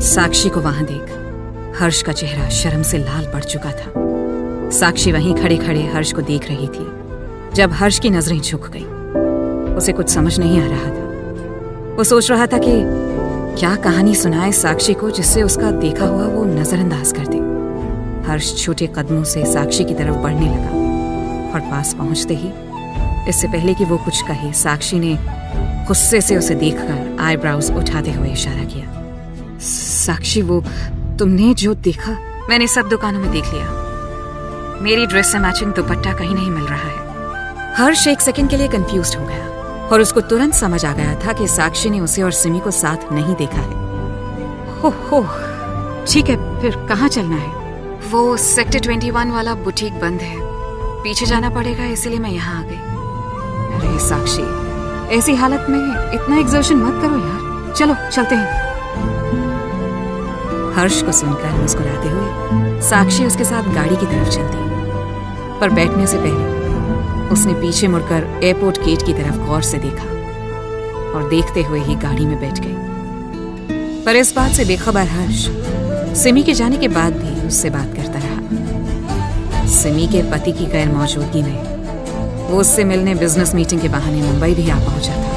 साक्षी को वहां देख हर्ष का चेहरा शर्म से लाल पड़ चुका था। साक्षी वहीं खड़े खड़े हर्ष को देख रही थी। जब हर्ष की नजरें झुक गई, उसे कुछ समझ नहीं आ रहा था। वो सोच रहा था कि क्या कहानी सुनाए साक्षी को जिससे उसका देखा हुआ वो नजरअंदाज कर दे। हर्ष छोटे कदमों से साक्षी की तरफ बढ़ने लगा और पास पहुंचते ही, इससे पहले कि वो कुछ कहे, साक्षी ने गुस्से से उसे देखकर आईब्राउज उठाते हुए इशारा किया। साक्षी, वो तुमने जो देखा, मैंने सब दुकानों में देख लिया। मेरी ड्रेस से मैचिंग दुपट्टा कहीं नहीं मिल रहा है। हर्ष एक सेकंड के लिए कंफ्यूज्ड हो गया और उसको तुरंत समझ आ गया था कि साक्षी ने उसे और सिमी को साथ नहीं देखा है। हो, ठीक है, फिर कहाँ चलना है? वो सेक्टर 21 वाला बुटीक बंद है, पीछे जाना पड़ेगा, इसीलिए मैं यहाँ आ गई। अरे साक्षी, ऐसी हालत में इतना एक्सर्शन मत करो यार, चलो चलते हैं। हर्ष को सुनकर मुस्कुराते हुए साक्षी उसके साथ गाड़ी की तरफ चलती, पर बैठने से पहले उसने पीछे मुड़कर एयरपोर्ट गेट की तरफ गौर से देखा और देखते हुए ही गाड़ी में बैठ गई। पर इस बात से बेखबर हर्ष सिमी के जाने के बाद भी उससे बात करता रहा। सिमी के पति की गैर मौजूदगी में वो उससे मिलने बिजनेस मीटिंग के बहाने मुंबई भी आ पहुंचा था।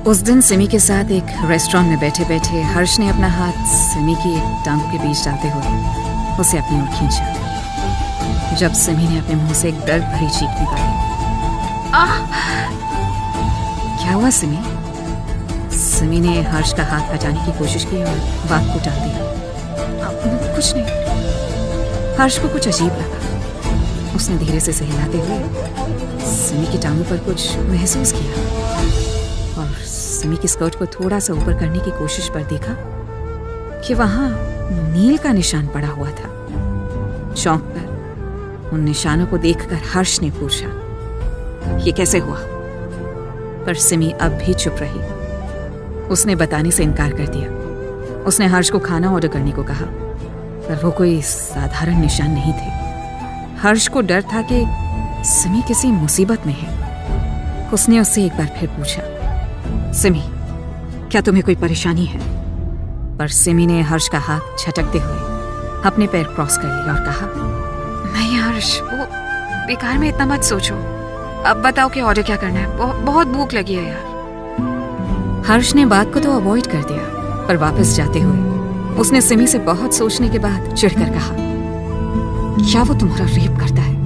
उस दिन सिमी के साथ एक रेस्टोरेंट में बैठे बैठे हर्ष ने अपना हाथ सिमी की टांगों के बीच डालते हुए उसे अपनी ओर खींचा। जब सिमी ने अपने मुंह से एक दर्द भरी चीख निकाली। क्या हुआ सिमी? सिमी ने हर्ष का हाथ हटाने की कोशिश की और बात को टाल दिया। कुछ नहीं। हर्ष को कुछ अजीब लगा। उसने धीरे से सहलाते हुए सिमी की टांगों पर कुछ महसूस किया और सिमी की स्कर्ट को थोड़ा सा ऊपर करने की कोशिश पर देखा कि वहां नील का निशान पड़ा हुआ था। चौंक कर उन निशानों को देखकर हर्ष ने पूछा, ये कैसे हुआ? पर सिमी अब भी चुप रही। उसने बताने से इनकार कर दिया। उसने हर्ष को खाना ऑर्डर करने को कहा, पर वो कोई साधारण निशान नहीं थे। हर्ष को डर था कि सिमी किसी मुसीबत में है। उसने उससे एक बार फिर पूछा, सिमी, क्या तुम्हें कोई परेशानी है? पर सिमी ने हर्ष का हाथ झटकते हुए अपने पैर क्रॉस कर लिया और कहा, नहीं हर्ष, वो बेकार में इतना मत सोचो। अब बताओ कि ऑर्डर क्या करना है? बहुत भूख लगी है यार। हर्ष ने बात को तो अवॉइड कर दिया, पर वापस जाते हुए उसने सिमी से बहुत सोचने के बाद चिढ़कर कहा, क्या वो तुम्हारा रेप करता है?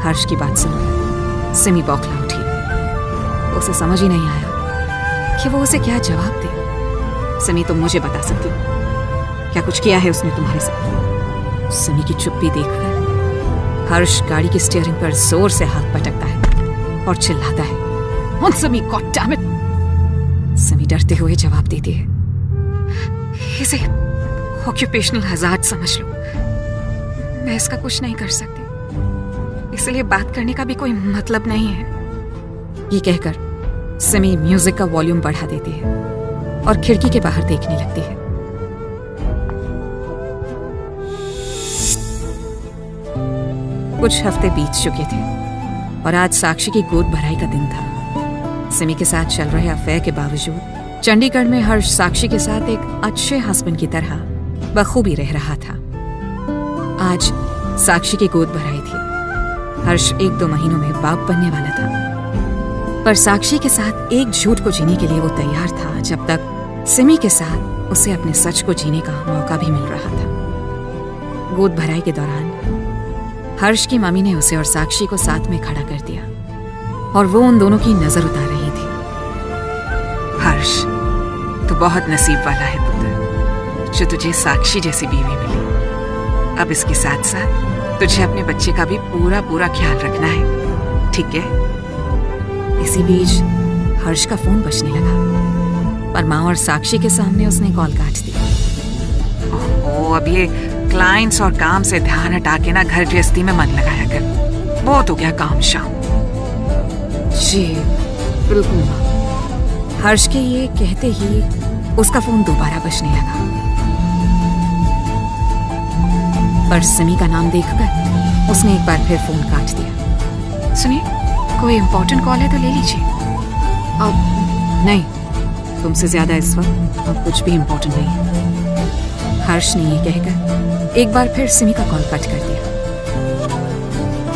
हर्ष की बात सुनकर सिमी बौखला उठी। उसे समझ ही नहीं आया कि वो उसे क्या जवाब दे। सिमी, तुम मुझे बता सकती हो क्या कुछ किया है उसने तुम्हारे साथ? सिमी की चुप्पी देखकर हर्ष गाड़ी की स्टीयरिंग पर जोर से हाथ पटकता है और चिल्लाता है, Simi, god damn it! Simi डरते हुए जवाब देती है, इसे ऑक्यूपेशनल हजार्ड समझ लो, मैं इसका कुछ नहीं कर सकती, इसलिए बात करने का भी कोई मतलब नहीं है। ये कहकर सिमी म्यूजिक का वॉल्यूम बढ़ा देती है और खिड़की के बाहर देखने लगती है। कुछ हफ्ते बीत चुके थे और आज साक्षी की गोद भराई का दिन था। सिमी के साथ चल रहे अफेयर के बावजूद चंडीगढ़ में हर्ष साक्षी के साथ एक अच्छे हस्बैंड की तरह बखूबी रह रहा था। आज साक्षी की गोद भराई थी। हर्ष 1-2 महीनों में बाप बनने वाला था, पर साक्षी के साथ एक झूठ को जीने के लिए वो तैयार था, जब तक सिमी के साथ उसे अपने सच को जीने का मौका भी मिल रहा था। गोद भराई के दौरान हर्ष की मम्मी ने उसे और साक्षी को साथ में खड़ा कर दिया और वो उन दोनों की नजर उतार रही थी। हर्ष, तू बहुत नसीब वाला है पुत्र, जो तुझे साक्षी जैसी बीवी मिली। अब इसके साथ साथ तुझे अपने बच्चे का भी पूरा ख्याल रखना है, ठीक है? इसी बीच हर्ष का फोन बजने लगा, पर माँ और साक्षी के सामने उसने कॉल काट दी। ओह, अब ये क्लाइंट्स और काम से ध्यान हटा के ना घर गृहस्थी में मन लगाया कर। बहुत हो गया काम शाम। जी बिल्कुल माँ। हर्ष के ये कहते ही उसका फोन दोबारा बजने लगा, पर सिमी का नाम देखकर उसने एक बार फिर फोन काट दिया। सुनिए, कोई इम्पोर्टेंट कॉल है तो ले लीजिए। अब नहीं, तुमसे ज्यादा इस वक्त अब कुछ भी इम्पोर्टेंट नहीं है। हर्ष ने ये कहकर एक बार फिर सिमी का कॉल कट कर दिया।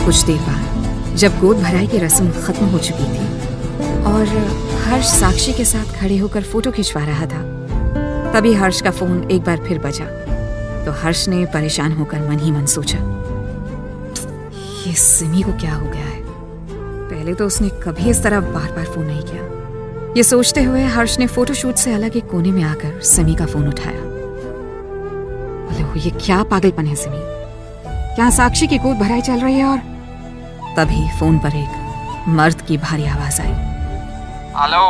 कुछ देर बाद जब गोद भराई की रस्म खत्म हो चुकी थी और हर्ष साक्षी के साथ खड़े होकर फोटो खिंचवा रहा था, तभी हर्ष का फोन एक बार फिर बजा। तो हर्ष ने परेशान होकर मन ही मन सोचा, ये सिमी को क्या हो गया है? पहले तो उसने कभी इस तरह बार बार फोन नहीं किया। ये सोचते हुए हर्ष ने फोटोशूट से अलग एक कोने में आकर सिमी का फोन उठाया। ये क्या पागलपन है सिमी? क्या साक्षी की गोद भराई चल रही है? और तभी फोन पर एक मर्द की भारी आवाज आई। हेलो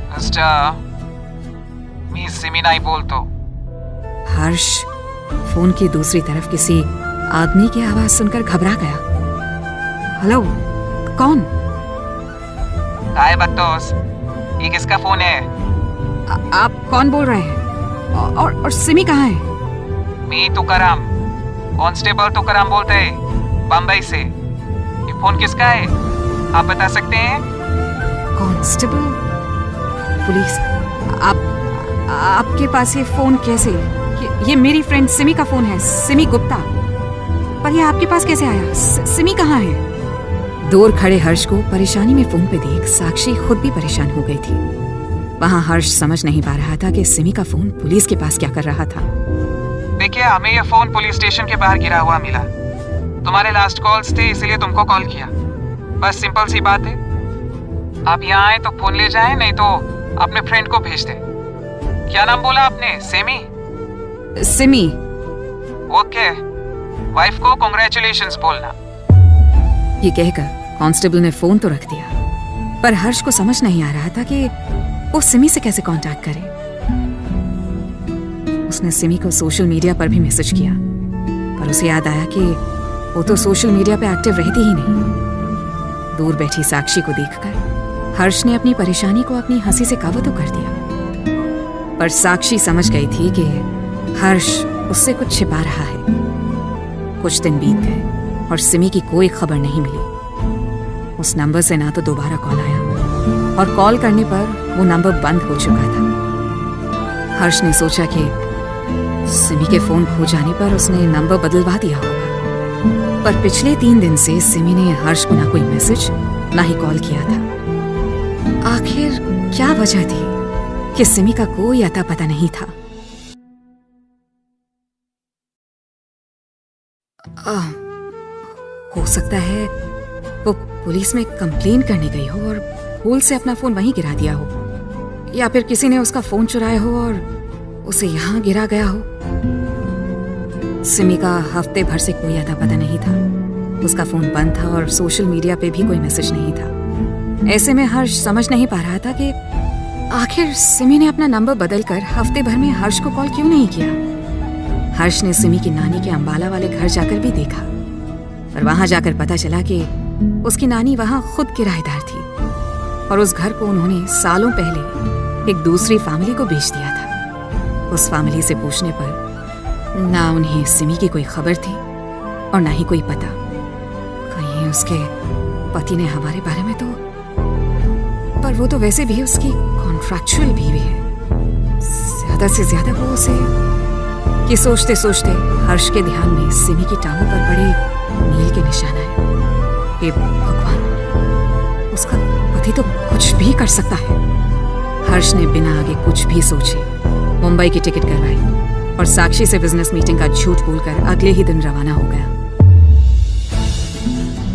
मिस्टर, मी सिमी नहीं बोलतो। हर्ष फोन की दूसरी तरफ किसी आदमी की आवाज सुनकर घबरा गया। हेलो, कौन? काय बकतोस? ये किसका फोन है? आप कौन बोल रहे हैं? और सिमी कहाँ है? मी तुकाराम, कांस्टेबल तुकाराम बोलते हैं बम्बई से। ये फोन किसका है, आप बता सकते हैं? कांस्टेबल? पुलिस? आपके पास ये फोन कैसे? ये मेरी फ्रेंड सिमी का फोन है, सिमी गुप्ता। पर ये आपके पास कैसे आया? सिमी कहाँ है? दूर खड़े हर्ष को परेशानी में फोन पे देख साक्षी खुद भी परेशान हो गई थी। वहां हर्ष समझ नहीं पा रहा था कि सिमी का फोन पुलिस के पास क्या कर रहा था। देखिए, हमें ये फोन पुलिस स्टेशन के बाहर गिरा हुआ मिला। तुम्हारे लास्ट कॉल्स थे, इसलिए तुमको कॉल किया। बस सिंपल सी बात है, आप यहाँ आए तो फोन ले जाए, नहीं तो अपने फ्रेंड को भेज दे। क्या नाम बोला आपने? सेमी? सिमी। ओके, वाइफ को कांग्रेचुलेशंस बोलना। ये कहकर कांस्टेबल ने फोन तो रख दिया, पर हर्ष को समझ नहीं आ रहा था कि वो सिमी से कैसे कांटेक्ट करे। उसने सिमी को सोशल मीडिया पर भी मैसेज किया, पर उसे याद आया कि वो तो सोशल मीडिया पे एक्टिव रहती ही नहीं। दूर बैठी साक्षी को देखकर हर्ष ने अपनी परेशानी को अपनी हंसी से काबू तो कर दिया, पर साक्षी समझ गई थी कि हर्ष उससे कुछ छिपा रहा है। कुछ दिन बीत गए और सिमी की कोई खबर नहीं मिली। उस नंबर से ना तो दोबारा कॉल आया और कॉल करने पर वो नंबर बंद हो चुका था। हर्ष ने सोचा कि सिमी के फोन खो जाने पर उसने नंबर बदलवा दिया होगा, पर पिछले 3 दिन से सिमी ने हर्ष को ना कोई मैसेज ना ही कॉल किया था। आखिर क्या वजह थी कि सिमी का कोई अता पता नहीं था? हो सकता है वो पुलिस में कंप्लेन करने गई हो और भूल से अपना फोन वहीं गिरा दिया हो, या फिर किसी ने उसका फोन चुराया हो और उसे यहाँ गिरा गया हो। सिमी का हफ्ते भर से कोई अता पता नहीं था। उसका फोन बंद था और सोशल मीडिया पे भी कोई मैसेज नहीं था। ऐसे में हर्ष समझ नहीं पा रहा था कि आखिर सिमी ने अपना नंबर बदलकर हफ्ते भर में हर्ष को कॉल क्यों नहीं किया। हर्ष ने सिमी की नानी के अंबाला वाले घर जाकर भी देखा, पर वहां जाकर पता चला कि उसकी नानी वहां खुद किराएदार थी और उस घर को उन्होंने सालों पहले एक दूसरी फैमिली को बेच दिया था। उस फैमिली से पूछने पर ना उन्हें सिमी की कोई खबर थी और ना ही कोई पता। कहीं उसके पति ने हमारे बारे में तो, पर वो तो वैसे भी उसकी कॉन्ट्रैक्चुअल बीवी है। ज्यादा से ज्यादा वो उसे कि सोचते सोचते हर्ष के ध्यान में सिमी की टांगों पर बड़े नील के निशान आए। हे भगवान, उसका पति तो कुछ भी कर सकता है। हर्ष ने बिना आगे कुछ भी सोचे मुंबई की टिकट करवाई और साक्षी से बिजनेस मीटिंग का झूठ बोलकर अगले ही दिन रवाना हो गया।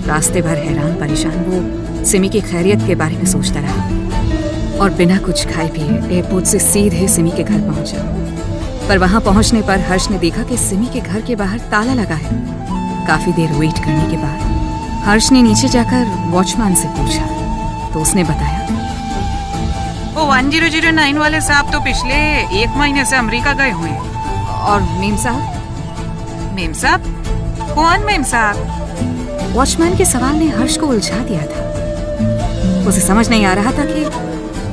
रास्ते भर हैरान परेशान वो सिमी की खैरियत के बारे में सोचता रहा और बिना कुछ खाए पिए एयरपोर्ट से सीधे सिमी के घर पहुंचा। पर वहां पहुंचने पर हर्ष ने देखा कि सिमी के घर के बाहर ताला लगा है। काफी देर वेट करने के बाद हर्ष ने नीचे जाकर वॉचमैन से पूछा तो उसने बताया, वो 1009 वाले साहब तो पिछले 1 महीने से अमेरिका गए हुए हैं। और मेम साहब? मेम साहब? कौन मेम साहब? वॉचमैन के सवाल ने हर्ष को उलझा दिया था। उसे समझ नहीं आ रहा था कि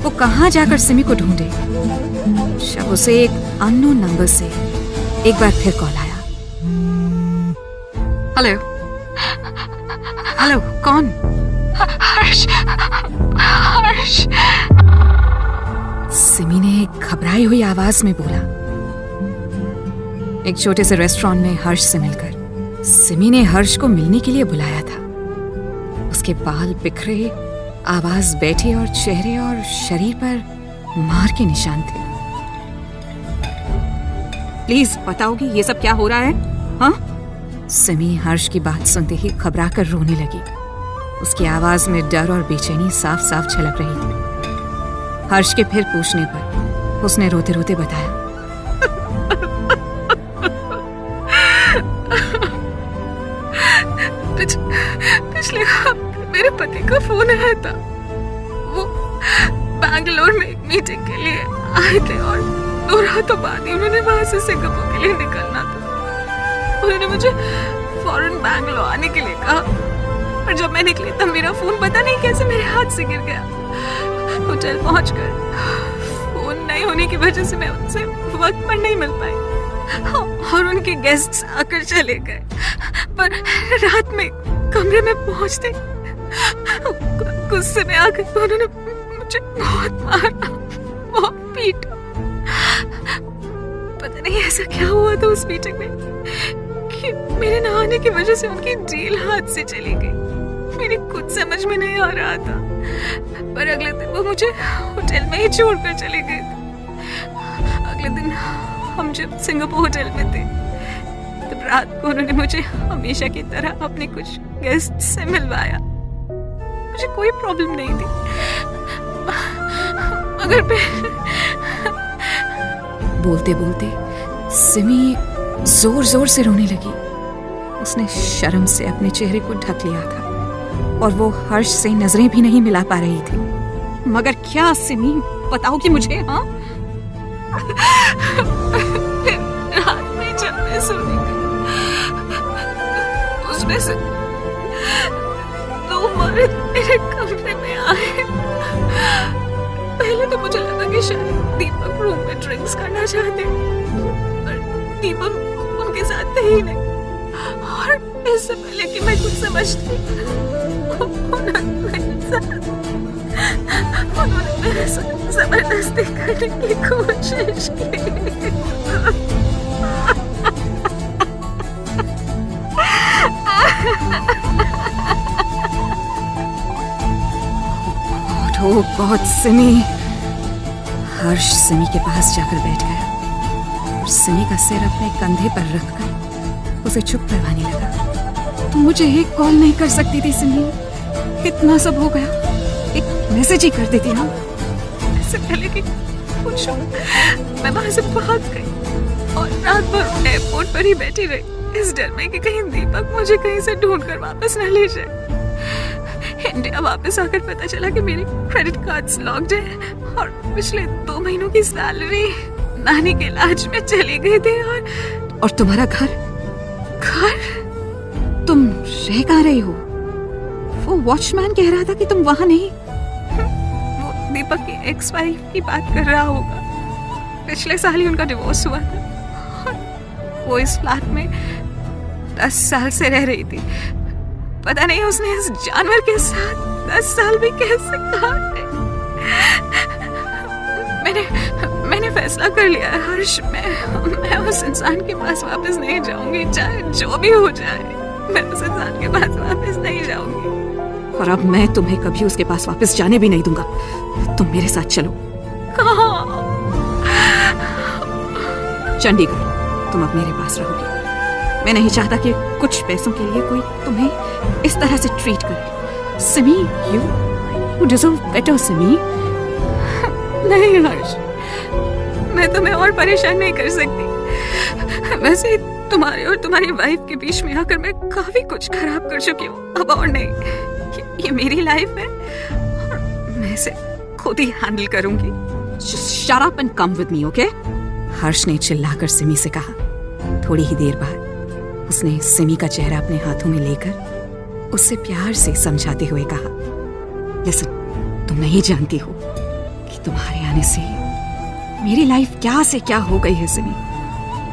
वो कहाँ जाकर सिमी को ढूंढे। जब उसे एक अननोन नंबर से एक बार फिर कॉल आया। हेलो हेलो, कौन? हर्ष। सिमी ने घबराई हुई आवाज में बोला। एक छोटे से रेस्टोरेंट में हर्ष से मिलकर सिमी ने हर्ष को मिलने के लिए बुलाया था। उसके बाल बिखरे, आवाज बैठी और चेहरे और शरीर पर मार के निशान थे। प्लीज बताओगी ये सब क्या हो रहा है? हाँ? सिमी हर्ष की बात सुनते ही घबरा कर रोने लगी। उसकी आवाज में डर और बेचैनी साफ साफ झलक रही थी। हर्ष के फिर पूछने पर उसने रोते रोते बताया, पिछले हफ्ते मेरे पति का फोन आया था। वो बैंगलोर में एक मीटिंग के लिए आए थे और 2 रातों बाद ही उन्होंने वहां से सिंगापुर के लिए निकलना था। उन्होंने मुझे फौरन बैंगलोर आने के लिए कहा, पर जब मैं निकली तब मेरा फोन पता नहीं कैसे मेरे हाथ से गिर गया। होटल पहुंचकर फोन नहीं होने की वजह से मैं उनसे वक्त पर नहीं मिल पाई और उनके गेस्ट्स आकर चले गए। पर रात में कमरे में पहुंचते गुस्से में आकर उन्होंने मुझे बहुत मारा, बहुत पीटा। पता नहीं ऐसा क्या हुआ था उस मीटिंग में कि मेरे न आने की वजह से उनकी डील हाथ से चली गई। मेरी कुछ समझ में नहीं आ रहा था, पर अगले दिन वो मुझे होटल में ही छोड़कर चले गए थे। अगले दिन हम जब सिंगापुर होटल में थे तब रात को उन्होंने मुझे हमेशा की तरह अपने कुछ गेस्ट से मिलवाया। मुझे कोई प्रॉब्लम नहीं थी, मगर बोलते बोलते सिमी जोर जोर से रोने लगी। उसने शर्म से अपने चेहरे को ढक लिया था और वो हर्ष से नजरें भी नहीं मिला पा रही थी। मगर क्या सिमी, बताओ कि मुझे? हाँ, रात में जब मैं सोने गई उसमें से 2 मर्द मेरे कमरे में आए। पहले तो मुझे लगा कि शायद दीपक रूम में ड्रिंक्स करना चाहते, पर दीपक उनके साथ थे ही नहीं। और इससे पहले कि मैं कुछ समझती उन्होंने मेरे साथ जबरदस्ती करने की कोशिश की। ओह गॉड सिमी। हर्ष सिमी के पास जाकर बैठ गया और सिमी का सिर अपने कंधे पर रखकर उसे चुप करवाने लगा। तुम मुझे एक कॉल नहीं कर सकती थी सिमी? इतना सब हो गया, एक मैसेज ही कर देती ना। इससे पहले कि पूछूं, मैं वहां से भाग गई और रात भर एयरपोर्ट पर ही बैठी रही, इस डर में कि कहीं दीपक मुझे कहीं से ढूंढकर वापस न ले जाए। इंडिया वापस आकर पता चला कि मेरे क्रेडिट कार्ड्स लॉक्ड हैं और पिछले 2 महीनों की सैलरी नानी के इलाज में चली गई थी। और तुम्हारा घर? तुम रह कहाँ रही हो? वो वॉचमैन कह रहा था कि तुम वहां नहीं। वो दीपक की एक्स वाइफ की बात कर रहा होगा। पिछले साल ही उनका डिवोर्स हुआ था। वो इस फ्लैट में 10 साल से रह रही थी। पता नहीं उसने इस जानवर के साथ 10 साल भी कैसे काटे। मैंने फैसला कर लिया हर्ष, मैं उस इंसान के पास वापस नहीं जाऊंगी, चाहे जो भी हो जाए। मैं उस इंसान के पास वापस नहीं जाऊंगी। और अब मैं तुम्हें कभी उसके पास वापस जाने भी नहीं दूंगा। तुम मेरे साथ चलो। कहाँ? चंडीगढ़। तुम अब मेरे पास रहोगी। मैं नहीं चाहता कि कुछ पैसों के लिए कोई तुम्हें इस तरह से ट्रीट करे। Simi, you deserve better, Simi. नहीं हर्ष, मैं तुम्हें और परेशान नहीं कर सकती। वैसे तुम्हारे और तुम्हारी वाइफ के बीच में आकर मैं काफी कुछ खराब कर चुकी हूँ। अब और नहीं, ये मेरी लाइफ है और मैं इसे खुद ही हैंडल करूंगी। Just shut up and come with me, okay? हर्ष ने चिल्लाकर सिमी से कहा। थोड़ी ही देर बाद उसने सिमी का चेहरा अपने हाथों में लेकर उससे प्यार से समझाते हुए कहा, लिसन, तुम नहीं जानती हो कि तुम्हारे आने से मेरी लाइफ क्या से क्या हो गई है सिमी।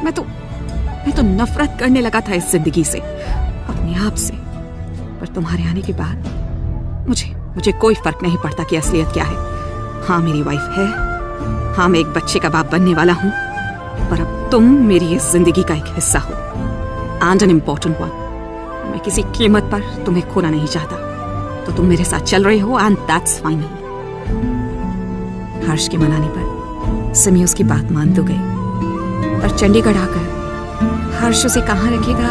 मैं तो नफरत करने लगा था इस जिंदगी से, अपने आप से। पर तुम्हारे आने के बाद मुझे कोई फर्क नहीं पड़ता कि असलियत क्या है। हाँ, मेरी वाइफ है हाँ, मैं एक बच्चे का बाप बनने वाला हूँ, पर अब तुम मेरी इस जिंदगी का एक हिस्सा हो, एंड एन इम्पोर्टेंट वन। मैं किसी कीमत पर तुम्हें खोना नहीं चाहता, तो तुम मेरे साथ चल रहे हो, एंड दैट्स फाइनल। हर्ष के मनाने पर सिमी उसकी बात मान तो गई, पर चंडीगढ़ आकर हर्ष उसे कहाँ रखेगा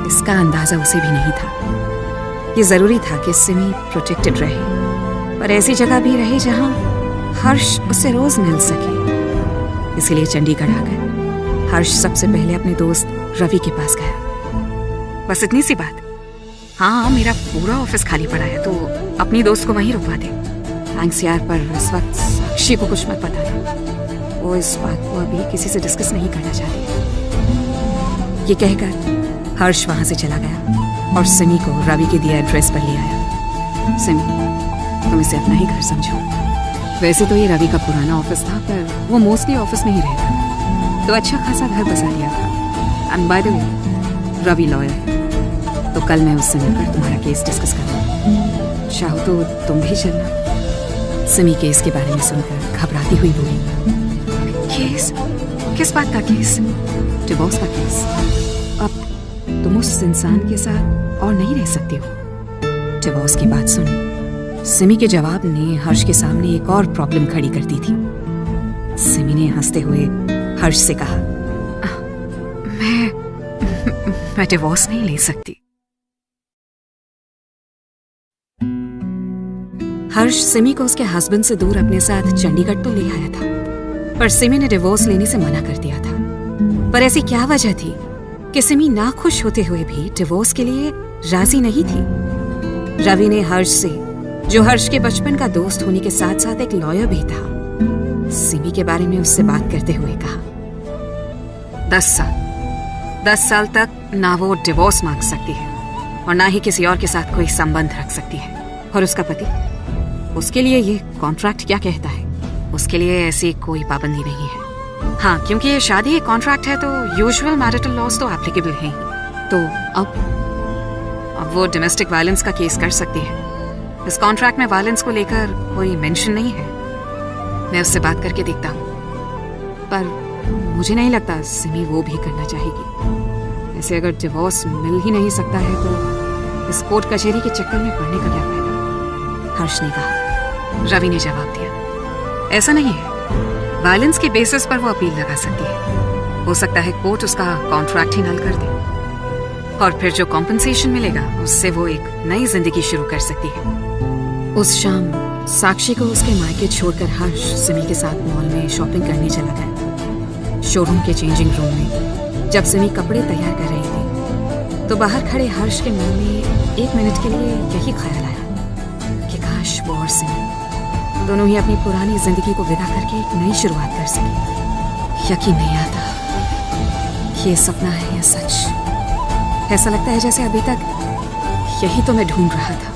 इसका अंदाजा उसे भी नहीं था। ये जरूरी था कि सिमी प्रोटेक्टेड रहे, पर ऐसी जगह भी रहे जहां हर्ष उसे रोज मिल सके। इसलिए चंडीगढ़ आकर हर्ष सबसे पहले अपने दोस्त रवि के पास गया। बस इतनी सी बात। हाँ, मेरा पूरा ऑफिस खाली पड़ा है, तो अपनी दोस्त को वहीं रुकवा दे। थैंक्स यार, पर इस वक्त साक्षी को कुछ मत बताना, वो इस बात को अभी किसी से डिस्कस नहीं करना चाहती। ये कहकर हर्ष वहां से चला गया और सिमी को रवि के दिए एड्रेस पर ले आया। सिमी, तुम इसे अपना ही घर समझो। वैसे तो ये रवि का पुराना ऑफिस था, पर वो मोस्टली ऑफिस में ही रहता था, तो अच्छा खासा घर बसा लिया था। And by the way, Ravi lawyer है, तो कल मैं उससे मिलकर तुम्हारा केस डिस्कस करूँगा। चाहो तो तुम भी चलना। सिमी केस के बारे में सुनकर घबराती हुई बोली, केस? किस बात का केस? डिवोर्स का केस। अब तुम उस इंसान के साथ और नहीं रह सकती हो। डिवोर्स की बात सुन, सिमी के जवाब ने हर्ष के सामने एक और प्रॉब्लम खड़ी कर दी थी। सिमी ने हंसते हुए हर्ष से कहा, मैं डिवोर्स नहीं ले सकती। हर्ष सिमी को उसके हस्बैंड से दूर अपने साथ चंडीगढ़ तो ले आया था, पर सिमी ने डिवोर्स लेने से मना कर दिया था। पर ऐसी क्या वजह थी कि सिमी नाखुश होते हुए भी डिवोर्स के लिए राजी नहीं थी? रवि ने हर्ष से, जो हर्ष के बचपन का दोस्त होने के साथ साथ एक लॉयर भी था, सिमी के बारे में उससे बात करते हुए कहा, 10 साल तक ना वो डिवोर्स मांग सकती है और ना ही किसी और के साथ कोई संबंध रख सकती है। और उसका पति, उसके लिए ये कॉन्ट्रैक्ट क्या कहता है? उसके लिए ऐसी कोई पाबंदी नहीं है। हाँ, क्योंकि ये शादी एक कॉन्ट्रैक्ट है, तो यूजुअल मैरिटल लॉज तो एप्लीकेबल हैं। तो अब वो डोमेस्टिक वायलेंस का केस कर सकती है। इस कॉन्ट्रैक्ट में वायलेंस को लेकर कोई मेंशन नहीं है। मैं उससे बात करके देखता हूँ, पर मुझे नहीं लगता सिमी वो भी करना चाहेगी। ऐसे अगर डिवोर्स मिल ही नहीं सकता है, तो इस कोर्ट कचहरी के चक्कर में पड़ने का क्या फायदा? हर्ष ने कहा। रवि ने जवाब दिया, ऐसा नहीं है, वायलेंस के बेसिस पर वो अपील लगा सकती है। हो सकता है कोर्ट उसका कॉन्ट्रैक्ट ही नल कर दे, और फिर जो कॉम्पनसेशन मिलेगा उससे वो एक नई जिंदगी शुरू कर सकती है। उस शाम साक्षी को उसके मायके छोड़कर हर्ष सिमी के साथ मॉल में शॉपिंग करने चला गया। शोरूम के चेंजिंग रूम में जब सिमी कपड़े तैयार कर रही थी, तो बाहर खड़े हर्ष के मन में 1 मिनट के लिए यही ख्याल आया कि काश वो और सिमी दोनों ही अपनी पुरानी जिंदगी को विदा करके एक नई शुरुआत कर सके। यकीन नहीं आता ये सपना है या सच। ऐसा लगता है जैसे अभी तक यही तो मैं ढूंढ रहा था।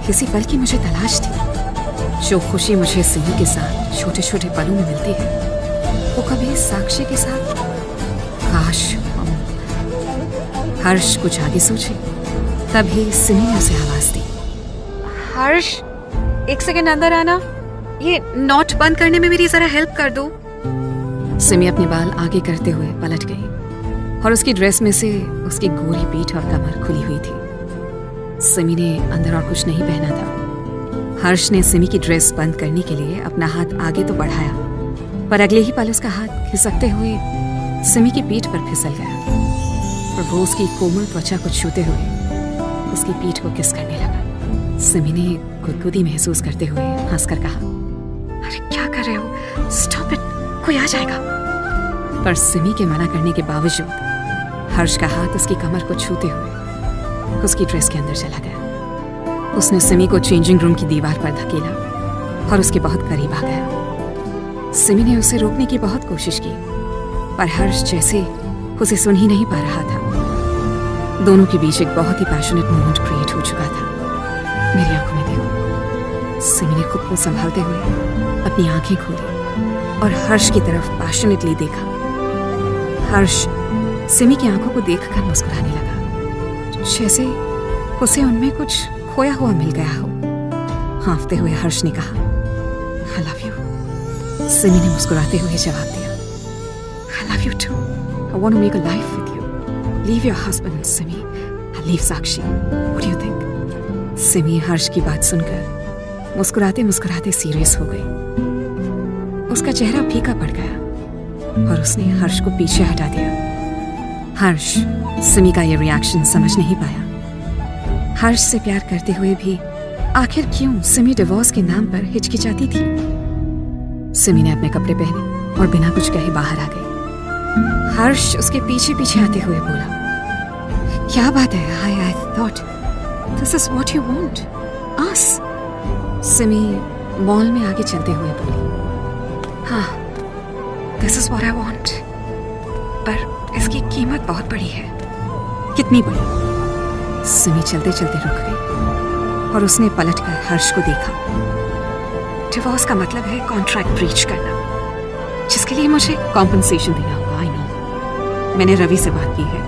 किसी पल की मुझे तलाश थी। जो खुशी मुझे सिमी के साथ छोटे छोटे पलों में मिलती है, वो कभी साक्षी के साथ। काश हर्ष कुछ आगे सोचे, तभी सिमी ने उसे आवाज दी, हर्ष 1 सेकंड अंदर आना, ये नोट बंद करने में मेरी जरा हेल्प कर दो। सिमी अपने बाल आगे करते हुए पलट गई और उसकी ड्रेस में से उसकी गोरी पीठ और कमर खुली हुई थी। सिमी ने अंदर और कुछ नहीं पहना था। हर्ष ने सिमी की ड्रेस बंद करने के लिए अपना हाथ आगे तो बढ़ाया, पर अगले ही पल उसका हाथ खिसकते हुए सिमी की पीठ पर फिसल गया और वो उसकी कोमल त्वचा को छूते हुए उसकी पीठ को किस करने लगा। सिमी ने गुदगुदी महसूस करते हुए हंसकर कहा, अरे क्या कर रहे हो? स्टॉप इट, कोई आ जाएगा। पर सिमी के मना करने के बावजूद हर्ष का हाथ उसकी कमर को छूते हुए उसकी ड्रेस के अंदर चला गया। उसने सिमी को चेंजिंग रूम की दीवार पर धकेला और उसके बहुत करीब आ गया। सिमी ने उसे रोकने की बहुत कोशिश की, पर हर्ष जैसे उसे सुन ही नहीं पा रहा था। दोनों के बीच एक बहुत ही पैशनेट मोमेंट क्रिएट हो चुका था। मेरी आंखों में देखो। सिमी ने खुद को संभालते हुए अपनी आंखें खोली और हर्ष की तरफ पैशनेटली देखा। हर्ष सिमी की आंखों को देखकर मुस्कुराने लगा, जैसे उसे उनमें कुछ खोया हुआ मिल गया हो। हाँफते हुए हर्ष ने कहा, I love you। सिमी ने मुस्कुराते हुए जवाब दिया, I love you too. I want to make a life with you. Leave your husband, Simi. I'll leave Sakshi. What do you think? Simi हर्ष की बात सुनकर मुस्कुराते मुस्कुराते सीरियस हो गई। उसका चेहरा फीका पड़ गया और उसने हर्ष को पीछे हटा दिया। हर्ष सिमी का ये रिएक्शन समझ नहीं पाया। हर्ष से प्यार करते हुए भी आखिर क्यों सिमी डिवोर्स के नाम पर हिचकिचाती थी। सिमी ने अपने कपड़े पहने और बिना कुछ कहे बाहर आ गई। हर्ष उसके पीछे पीछे आते हुए बोला, क्या बात है? I thought this is what you want. Us. Simi mall में आगे चलते हुए बोली, हाँ, this is what I want. पर इसकी कीमत बहुत बड़ी है। कितनी बड़ी? सिमी चलते चलते रुक गई और उसने पलटकर हर्ष को देखा। डिवोर्स का मतलब है कॉन्ट्रैक्ट ब्रीच करना, जिसके लिए मुझे कॉम्पनसेशन देना होगा। आई नो, मैंने रवि से बात की है,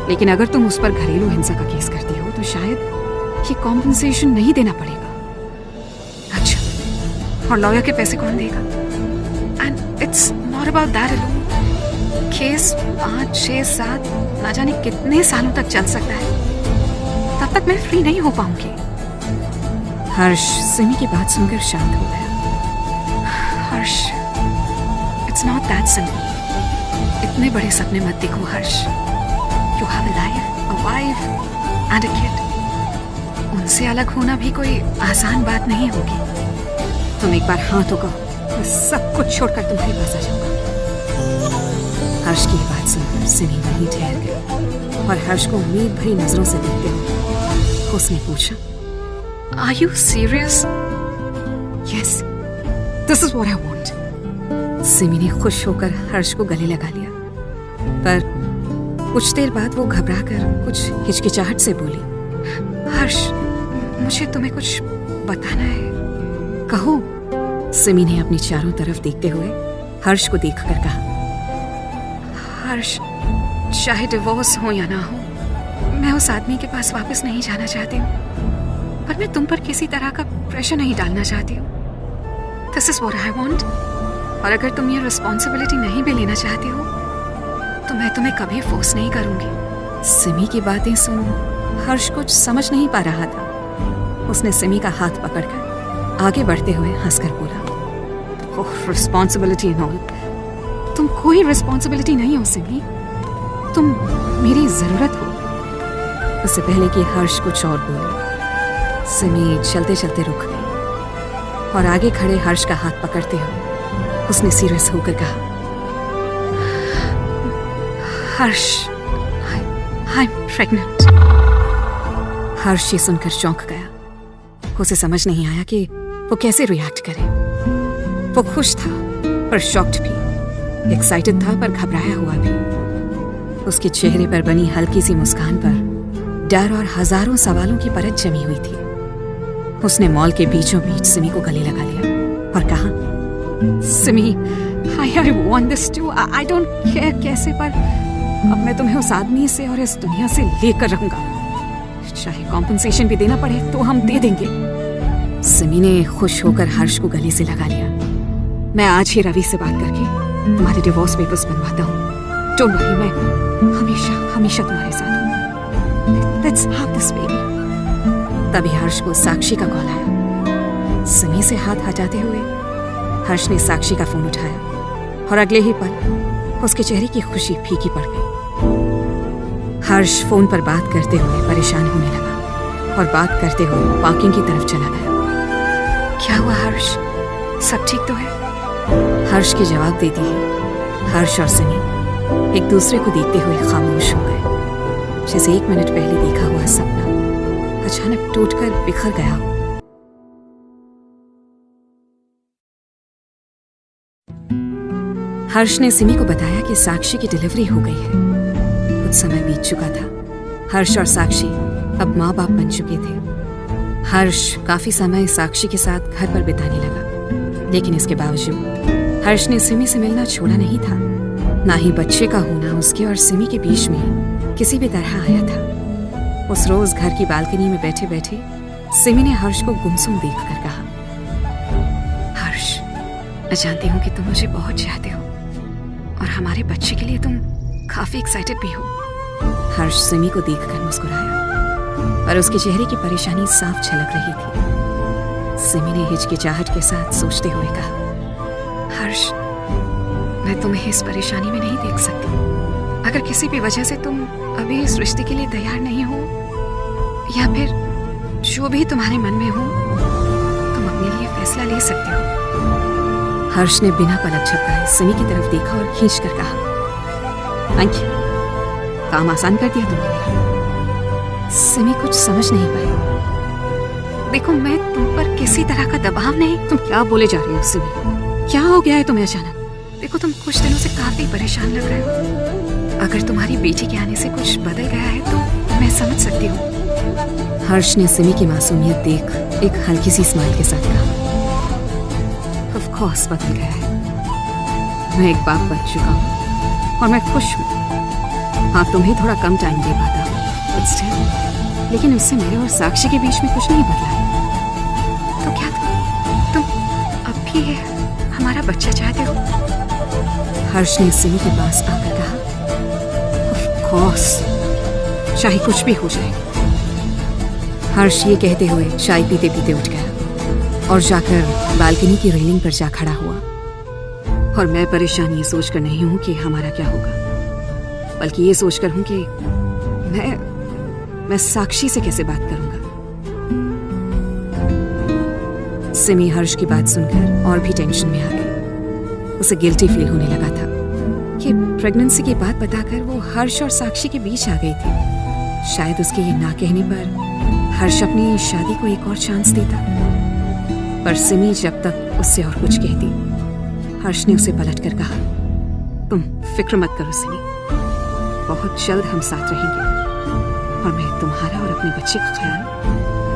लेकिन अगर तुम उस पर घरेलू हिंसा का केस करती हो तो शायद ये कॉम्पनसेशन नहीं देना पड़ेगा। अच्छा, और लॉयर के पैसे कौन देगा? And it's not about that alone. Case 5, 6, 7 ना जाने कितने सालों तक चल सकता है। तब तक मैं फ्री नहीं हो पाऊंगी। हर्ष सिमी की बात सुनकर शांत हो गया। Harsh, it's not that simple. इतने बड़े सपने मत देखो Harsh. You have a life, a wife and a kid. उनसे अलग होना भी कोई आसान बात नहीं होगी। तुम एक बार हाँ तो कहो, मैं सब कुछ छोड़कर तुम्हारे पास आ जाऊंगा। हर्ष की बात सुनकर सिमी वहीं ठहर गई और हर्ष को उम्मीद भरी नजरों से देखते हुए उसने पूछा, Are you serious? Yes, this is what I want. Simi ने खुश होकर हर्ष को गले लगा लिया, पर कुछ देर बाद वो घबराकर कुछ हिचकिचाहट से बोली, हर्ष, मुझे तुम्हें कुछ बताना है। कहो। सिमी ने अपनी चारों तरफ देखते हुए हर्ष को देखकर कहा, हर्ष, चाहे डिवोर्स हो या ना हो, मैं उस आदमी के पास वापस नहीं जाना चाहती हूँ, पर मैं तुम पर किसी तरह का प्रेशर नहीं डालना चाहती हूँ। This is what I want. और अगर तुम ये रिस्पॉन्सिबिलिटी नहीं भी लेना चाहती हो तो मैं तुम्हें कभी फोर्स नहीं करूंगी। सिमी की बातें सुन हर्ष कुछ समझ नहीं पा रहा था। उसने सिमी का हाथ पकड़कर आगे बढ़ते हुए हंसकर बोला, ओह, रिस्पॉन्सिबिलिटी एंड ऑल। तुम कोई रिस्पॉन्सिबिलिटी नहीं हो सिमी, तुम मेरी जरूरत हो। उससे पहले कि हर्ष कुछ और बोले, सिमी चलते चलते रुक गई और आगे खड़े हर्ष का हाथ पकड़ते हुए उसने सीरियस होकर कहा, हर्ष, आई एम प्रेग्नेंट। हर्ष ये सुनकर चौंक गया। उसे समझ नहीं आया कि वो कैसे रिएक्ट करे। वो खुश था पर शॉक्ड भी, एक्साइटेड था पर घबराया हुआ भी। उसके चेहरे पर बनी हल्की सी मुस्कान पर डर और हजारों सवालों की परत जमी हुई थी। उसने मॉल के बीचों बीच सिमी को गले लगा लिया और कहा, Simi, I want this too. I don't care कैसे, पर अब मैं तुम्हें उस आदमी से और इस दुनिया से लेकर रहूंगा। चाहे कॉम्पनसेशन भी देना पड़े तो हम दे देंगे। सिमी ने खुश होकर हर्ष को गले से लगा लिया। मैं आज ही रवि से बात करके तुम्हारे डिवोर्स पेपर्स बनवाता हूँ। डोंट वरी, मैं हमेशा हमेशा तुम्हारे साथ हूँ। Let's have this baby. तभी हर्ष को साक्षी का कॉल आया। सिमी से हाथ हटाते हुए हर्ष ने साक्षी का फोन उठाया और अगले ही पल उसके चेहरे की खुशी फीकी पड़ गई। हर्ष फोन पर बात करते हुए परेशान होने लगा और बात करते हुए पार्किंग की तरफ चला गया। क्या हुआ हर्ष, सब ठीक तो है? हर्ष के जवाब देती ही हर्ष और सिमी एक दूसरे को देखते हुए खामोश हो गए, जैसे 1 मिनट पहले देखा हुआ सपना अचानक टूटकर बिखर गया हो। हर्ष ने सिमी को बताया कि साक्षी की डिलीवरी हो गई है। कुछ समय बीत चुका था। हर्ष और साक्षी अब माँ बाप बन चुके थे। हर्ष काफी समय साक्षी के साथ घर पर बिताने लगा, लेकिन इसके बावजूद हर्ष ने सिमी से मिलना छोड़ा नहीं था। ना ही बच्चे का होना उसके और सिमी के बीच में किसी भी तरह आया था। उस रोज घर की बालकनी में बैठे बैठे सिमी ने हर्ष को गुमसुम देखकर कहा, हर्ष, मैं जानती हूँ कि तुम मुझे बहुत चाहते हो और हमारे बच्चे के लिए तुम काफी एक्साइटेड भी हो। हर्ष सिमी को देखकर मुस्कुराया, पर उसके चेहरे की परेशानी साफ झलक रही थी। सिमी ने हिचकिचाहट के साथ सोचते हुए कहा, हर्ष, मैं तुम्हें इस परेशानी में नहीं देख सकती। अगर किसी भी वजह से तुम अभी इस रिश्ते के लिए तैयार नहीं हो, या फिर जो भी तुम्हारे मन में हो, तुम अपने लिए फैसला ले सकते हो। हर्ष ने बिना पलक झपकाए सिमी की तरफ देखा और खींच कर कहा, थैंक यू, काम आसान कर दिया तुमने मेरा। सिमी कुछ समझ नहीं पाई। देखो, मैं तुम पर किसी तरह का दबाव नहीं। तुम क्या बोले जा रही हो सिमी? क्या हो गया है तुम्हें अचानक? देखो, तुम कुछ दिनों से काफी परेशान लग रहे हो। अगर तुम्हारी बेटी के आने से कुछ बदल गया है तो मैं समझ सकती हूँ। हर्ष ने सिमी की मासूमियत देख एक हल्की सी स्माइल के साथ कहा, ऑफ कोर्स बदल गया है। मैं एक बाप बन चुका हूँ और मैं खुश हूँ। हाँ, तुम्हें थोड़ा कम टाइम दे पाता हूँ, but still, लेकिन उससे मेरे और साक्षी के बीच में कुछ नहीं बदला है। तो क्या तुम अब भी हमारा बच्चा चाहते हो? हर्ष ने सिमी के पास आकर कहा, ऑफ कोर्स, चाहे कुछ भी हो जाए। हर्ष ये कहते हुए चाय पीते पीते उठ गया और जाकर बालकनी की रेलिंग पर जा खड़ा हुआ। और मैं परेशान ये सोचकर नहीं हूं कि हमारा क्या होगा, बल्कि ये सोचकर हूं कि मैं साक्षी से कैसे बात करूंगा। सिमी हर्ष की बात सुनकर और भी टेंशन में आ गई। उसे गिल्टी फील होने लगा था कि प्रेगनेंसी की बात बताकर वो हर्ष और साक्षी के बीच आ गई थी। शायद उसके ये ना कहने पर हर्ष अपनी शादी को एक और चांस देता। पर सिमी जब तक उससे और कुछ कहती, हर्ष ने उसे पलटकर कहा, तुम फिक्र मत करो सिमी, बहुत जल्द हम साथ रहेंगे और मैं तुम्हारा और अपने बच्चे का ख्याल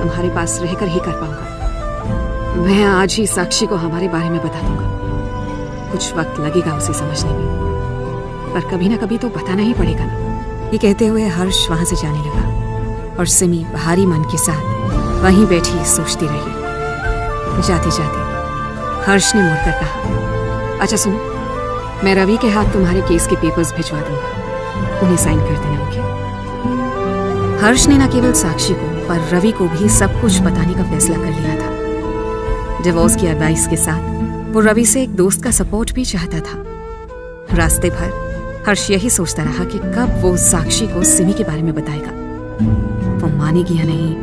तुम्हारे पास रहकर ही कर पाऊंगा। मैं आज ही साक्षी को हमारे बारे में बता दूंगा। कुछ वक्त लगेगा उसे समझने में, पर कभी ना कभी तो बताना ही पड़ेगा ना। ये कहते हुए हर्ष वहां से जाने लगा और सिमी भारी मन के साथ वहीं बैठी सोचती रही। जाते जाते हर्ष ने मुड़कर कहा, अच्छा सुनो, मैं रवि के हाथ तुम्हारे केस के पेपर्स भिजवा दूंगा, उन्हें साइन कर देना, ओके? हर्ष ने न केवल साक्षी को पर रवि को भी सब कुछ बताने का फैसला कर लिया था। डिवोर्स की एडवाइस के साथ वो रवि से एक दोस्त का सपोर्ट भी चाहता था। रास्ते भर हर्ष यही सोचता रहा कि कब वो साक्षी को सिमी के बारे में बताएगा। वो मानेगी या नहीं,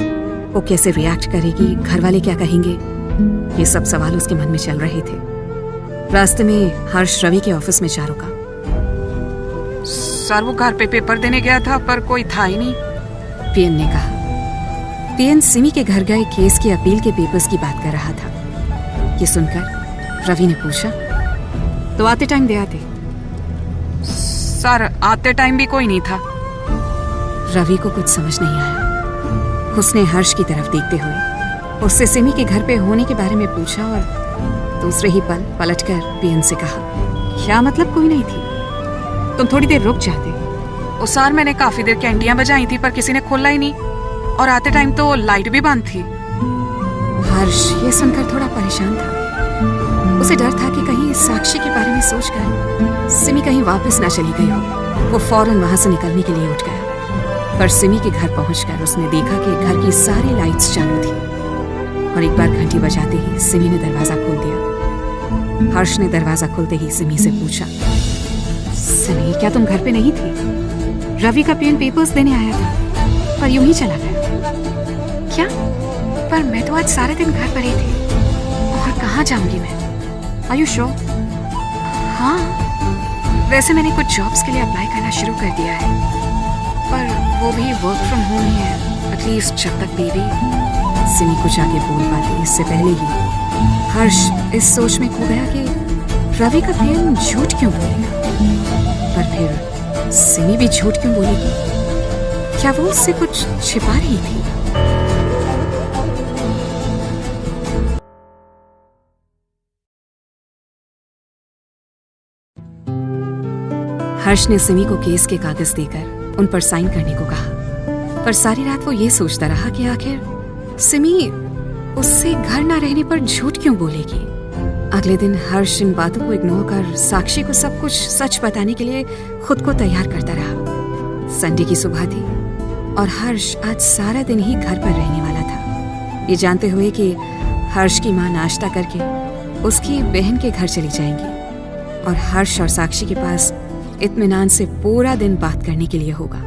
वो कैसे रिएक्ट करेगी, घर वाले क्या कहेंगे, ये सब सवाल उसके मन में चल रहे थे। रास्ते में हर्ष रवि के ऑफिस में जा रुका। सर, वो घर पे पेपर देने गया था पर कोई था ही नहीं, पीएन ने कहा। पीएन सिमी के घर गए केस की अपील के पेपर्स की बात कर रहा था। ये सुनकर रवि ने पूछा, तो आते टाइम दे आते? सर, आते टाइम भी कोई नहीं था। रवि को कुछ समझ नहीं आया। उसने हर्ष की तरफ देखते हुए उससे सिमी के घर पे होने के बारे में पूछा और दूसरे ही पल पलटकर पीएन से कहा, क्या मतलब कोई नहीं थी? तुम थोड़ी देर रुक जाते। ओ सर, मैंने काफी देर कैंटियां बजाई थी पर किसी ने खोला ही नहीं, और आते टाइम तो लाइट भी बंद थी। हर्ष ये सुनकर थोड़ा परेशान था। उसे डर था कि कहीं साक्षी के बारे में सोचकर सिमी कहीं वापस ना चली गई हो। वो फौरन वहां से निकलने के लिए उठ गया, पर सिमी के घर पहुंचकर उसने देखा कि घर की सारी लाइट्स चालू थी और एक बार घंटी बजाते ही सिमी ने दरवाजा खोल दिया। हर्ष ने दरवाजा खोलते ही सिमी से पूछा, सिमी, क्या तुम घर पे नहीं थी? रवि का पीएन पेपर्स देने आया था पर यूं ही चला गया। क्या? पर मैं तो आज सारे दिन घर पर ही थी और कहाँ जाऊंगी मैं? Are you sure? हाँ, वैसे मैंने कुछ जॉब्स के लिए अप्लाई करना शुरू कर दिया है, पर वो भी वर्क फ्रॉम होम ही है, एटलीस्ट जब तक बेबी। सिमी कुछ आगे बोल पाती इससे पहले ही हर्ष इस सोच में खो गया कि रवि का पीएन झूठ क्यों बोलेगा। पर फिर सिमी भी झूठ क्यों बोलेगी? क्या वो उससे कुछ छिपा रही थी? हर्ष ने सिमी को केस के कागज देकर उन पर साइन करने को कहा, पर सारी रात वो ये सोचता रहा कि आखिर सिमी उससे घर ना रहने पर झूठ क्यों बोलेगी। अगले दिन हर्ष इन बातों को इग्नोर कर साक्षी को सब कुछ सच बताने के लिए खुद को तैयार करता रहा। संडे की सुबह थी और हर्ष आज सारा दिन ही घर पर रहने वाला था, ये जानते हुए कि हर्ष की माँ नाश्ता करके उसकी बहन के घर चली जाएंगी और हर्ष और साक्षी के पास इत्मीनान से पूरा दिन बात करने के लिए होगा।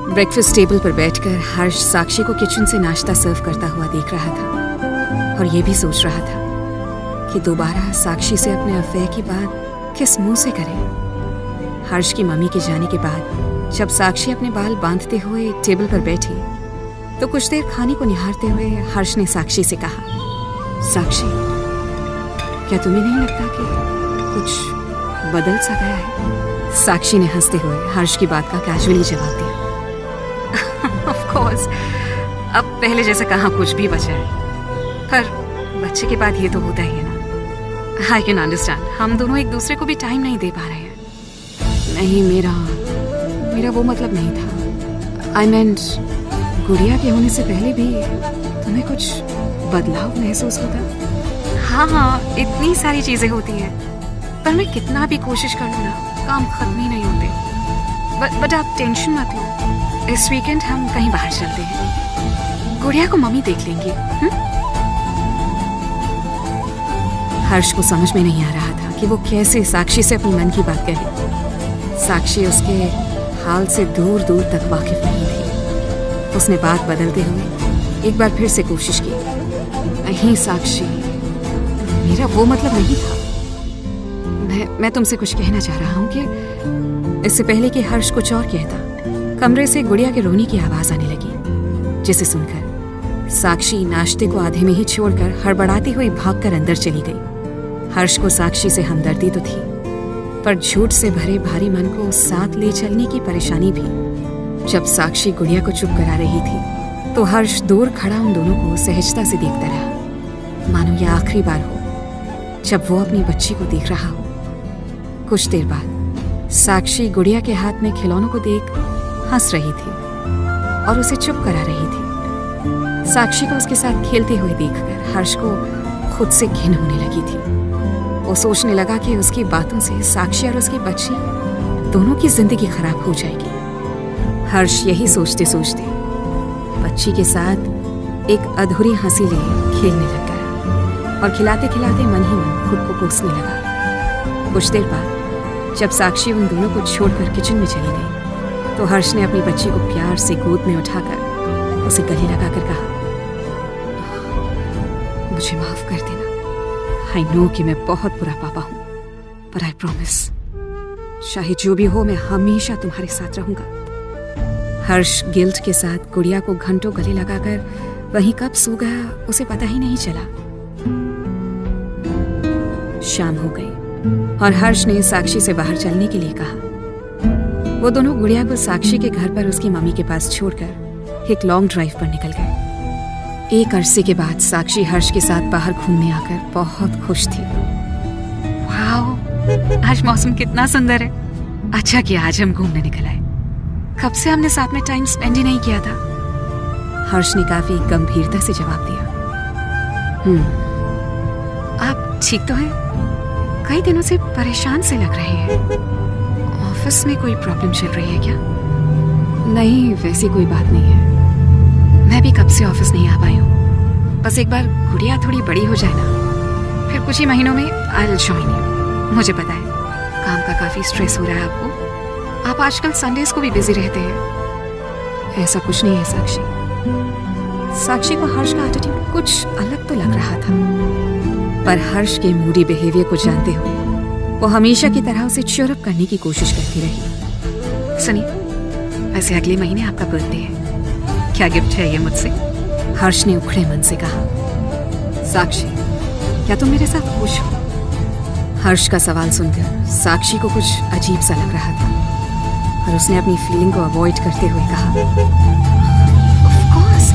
ब्रेकफास्ट टेबल पर बैठकर हर्ष साक्षी को किचन से नाश्ता सर्व करता हुआ देख रहा था और ये भी सोच रहा था कि दोबारा साक्षी से अपने अफेयर की बात किस मुंह से करे। हर्ष की मम्मी के जाने के बाद जब साक्षी अपने बाल बांधते हुए टेबल पर बैठी तो कुछ देर खाने को निहारते हुए हर्ष ने साक्षी से कहा, साक्षी, क्या तुम्हें नहीं लगता कि कुछ बदल सा गया है? साक्षी ने हंसते हुए हर्ष की बात का कैजुअली जवाब दिया, ऑफ कोर्स, अब पहले जैसा कहाँ कुछ भी बचा है, पर बच्चे के बाद ये तो होता ही है ना। आई कैन अंडरस्टैंड, हम दोनों एक दूसरे को भी टाइम नहीं दे पा रहे हैं। नहीं, मेरा वो मतलब नहीं था। आई मींट, गुड़िया के होने से पहले भी तुम्हें कुछ बदलाव महसूस होता? हाँ, इतनी सारी चीजें होती हैं, पर मैं कितना भी कोशिश कर लूँ ना, काम खत्म ही नहीं होते। बट आप टेंशन मत लो, इस वीकेंड हम कहीं बाहर चलते हैं, गुड़िया को मम्मी देख लेंगी। हर्ष को समझ में नहीं आ रहा था कि वो कैसे साक्षी से अपनी मन की बात करे। साक्षी उसके हाल से दूर दूर तक वाकिफ नहीं थी। उसने बात बदलते हुए एक बार फिर से कोशिश की, नहीं साक्षी, मेरा वो मतलब नहीं था। मैं तुमसे कुछ कहना चाह रहा हूँ कि इससे पहले कि हर्ष कुछ और कहता, कमरे से गुड़िया के रोने की आवाज आने लगी, जिसे सुनकर साक्षी नाश्ते को आधे में ही छोड़कर हड़बड़ाती हुई भागकर अंदर चली गई। हर्ष को साक्षी से हमदर्दी तो थी, पर झूठ से भरे भारी मन को साथ ले चलने की परेशानी भी। जब साक्षी गुड़िया को चुप करा रही थी तो हर्ष दूर खड़ा उन दोनों को सहजता से देखता रहा, मानो यह आखिरी बार हो जब वो अपनी बच्ची को देख रहा हो। कुछ देर बाद साक्षी गुड़िया के हाथ में खिलौनों को देख हंस रही थी और उसे चुप करा रही थी। साक्षी को उसके साथ खेलते हुए देखकर हर्ष को खुद से घिन होने लगी थी। वो सोचने लगा कि उसकी बातों से साक्षी और उसकी बच्ची दोनों की जिंदगी खराब हो जाएगी। हर्ष यही सोचते सोचते बच्ची के साथ एक अधूरी हंसी लिए खेलने लग गया और खिलाते खिलाते मन ही मन खुद को कोसने लगा। कुछ देर बाद जब साक्षी उन दोनों को छोड़कर किचन में चली गई तो हर्ष ने अपनी बच्ची को प्यार से गोद में उठाकर उसे गले लगाकर कहा, मुझे माफ कर देना। आई नो कि मैं बहुत बुरा पापा हूं, पर आई प्रॉमिस, चाहे जो भी हो मैं हमेशा तुम्हारे साथ रहूंगा। हर्ष गिल्ट के साथ गुड़िया को घंटों गले लगाकर वहीं कब सो गया उसे पता ही नहीं चला। शाम हो गई और हर्ष ने साक्षी से बाहर चलने के लिए कहा। वो दोनों गुड़िया को साक्षी के घर पर उसकी मम्मी के पास छोड़कर एक लॉन्ग ड्राइव पर निकल गए। एक अरसे के बाद साक्षी हर्ष के साथ बाहर घूमने आकर बहुत खुश थी। वाओ, आज मौसम कितना सुंदर है। अच्छा किया आज हम घूमने निकल आए, कब से हमने साथ में टाइम स्पेंड ही नहीं किया था। हर्ष ने काफी गंभीरता से जवाब दिया। आप ठीक तो हैं? कई दिनों से परेशान से लग रहे हैं। ऑफिस में कोई प्रॉब्लम चल रही है क्या? नहीं, वैसी कोई बात नहीं है। मैं भी कब से ऑफिस नहीं आ पाई हूँ। बस एक बार गुड़िया थोड़ी बड़ी हो जाए ना, फिर कुछ ही महीनों में आई विल जॉइन यू। मुझे पता है काम का काफी स्ट्रेस हो रहा है आपको। आप आजकल संडेज को भी बिजी रहते हैं। ऐसा कुछ नहीं है साक्षी। साक्षी को हर्ष का एटीट्यूड कुछ अलग तो लग रहा था, पर हर्ष के मूडी बिहेवियर को जानते हुए वो हमेशा की तरह उसे चीयर अप करने की कोशिश करती रही। सुनिए, वैसे अगले महीने आपका बर्थडे है, क्या गिफ्ट चाहिए मुझसे? हर्ष ने उखड़े मन से कहा। साक्षी, क्या तुम मेरे साथ खुश हो? हर्ष का सवाल सुनकर साक्षी को कुछ अजीब सा लग रहा था और उसने अपनी फीलिंग को अवॉइड करते हुए कहा, ऑफ कोर्स,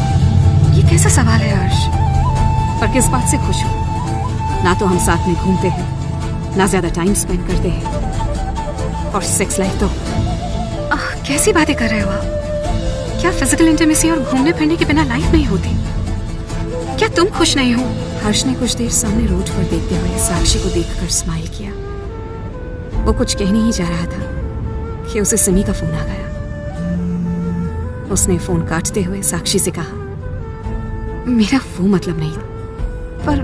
ये कैसा सवाल है हर्ष? पर किस बात से खुश हो? ना तो हम साथ में घूमते हैं, ना ज्यादा टाइम स्पेंड करते हैं, और सेक्स लाइफ तो कैसी बातें कर रहे हो आप? क्या फिजिकल इंटीमेसी और घूमने फिरने के बिना लाइफ नहीं होती? क्या तुम खुश नहीं हो? हर्ष ने कुछ देर सामने रोड पर देखते हुए साक्षी को देखकर स्माइल किया। वो कुछ कहने ही जा रहा था कि उसे सिमी का फोन आ गया। उसने फोन काटते हुए साक्षी से कहा, मेरा वो मतलब नहीं, पर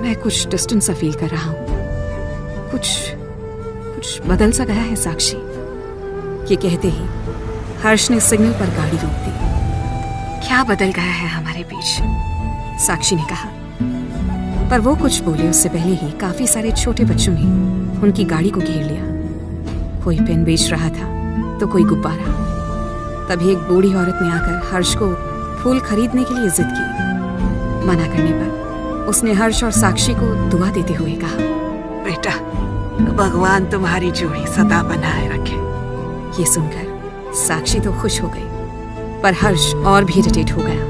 मैं कुछ डिस्टेंस सा फील कर रहा हूं। कुछ बदल सा गया है साक्षी। ये कहते ही हर्ष ने सिग्नल पर गाड़ी रोक दी। क्या बदल गया है हमारे बीच? साक्षी ने कहा। पर वो कुछ बोले उससे पहले ही काफी सारे छोटे बच्चों ने उनकी गाड़ी को घेर लिया। कोई पेन बेच रहा था तो कोई गुब्बारा। तभी एक बूढ़ी औरत ने आकर हर्ष को फूल खरीदने के लिए जिद की। मना करने पर उसने हर्ष और साक्षी को दुआ देते हुए कहा, बेटा, भगवान तुम्हारी जोड़ी सदा बनाए रखे। ये सुनकर साक्षी तो खुश हो गई, पर हर्ष और भी इरिटेट हो गया।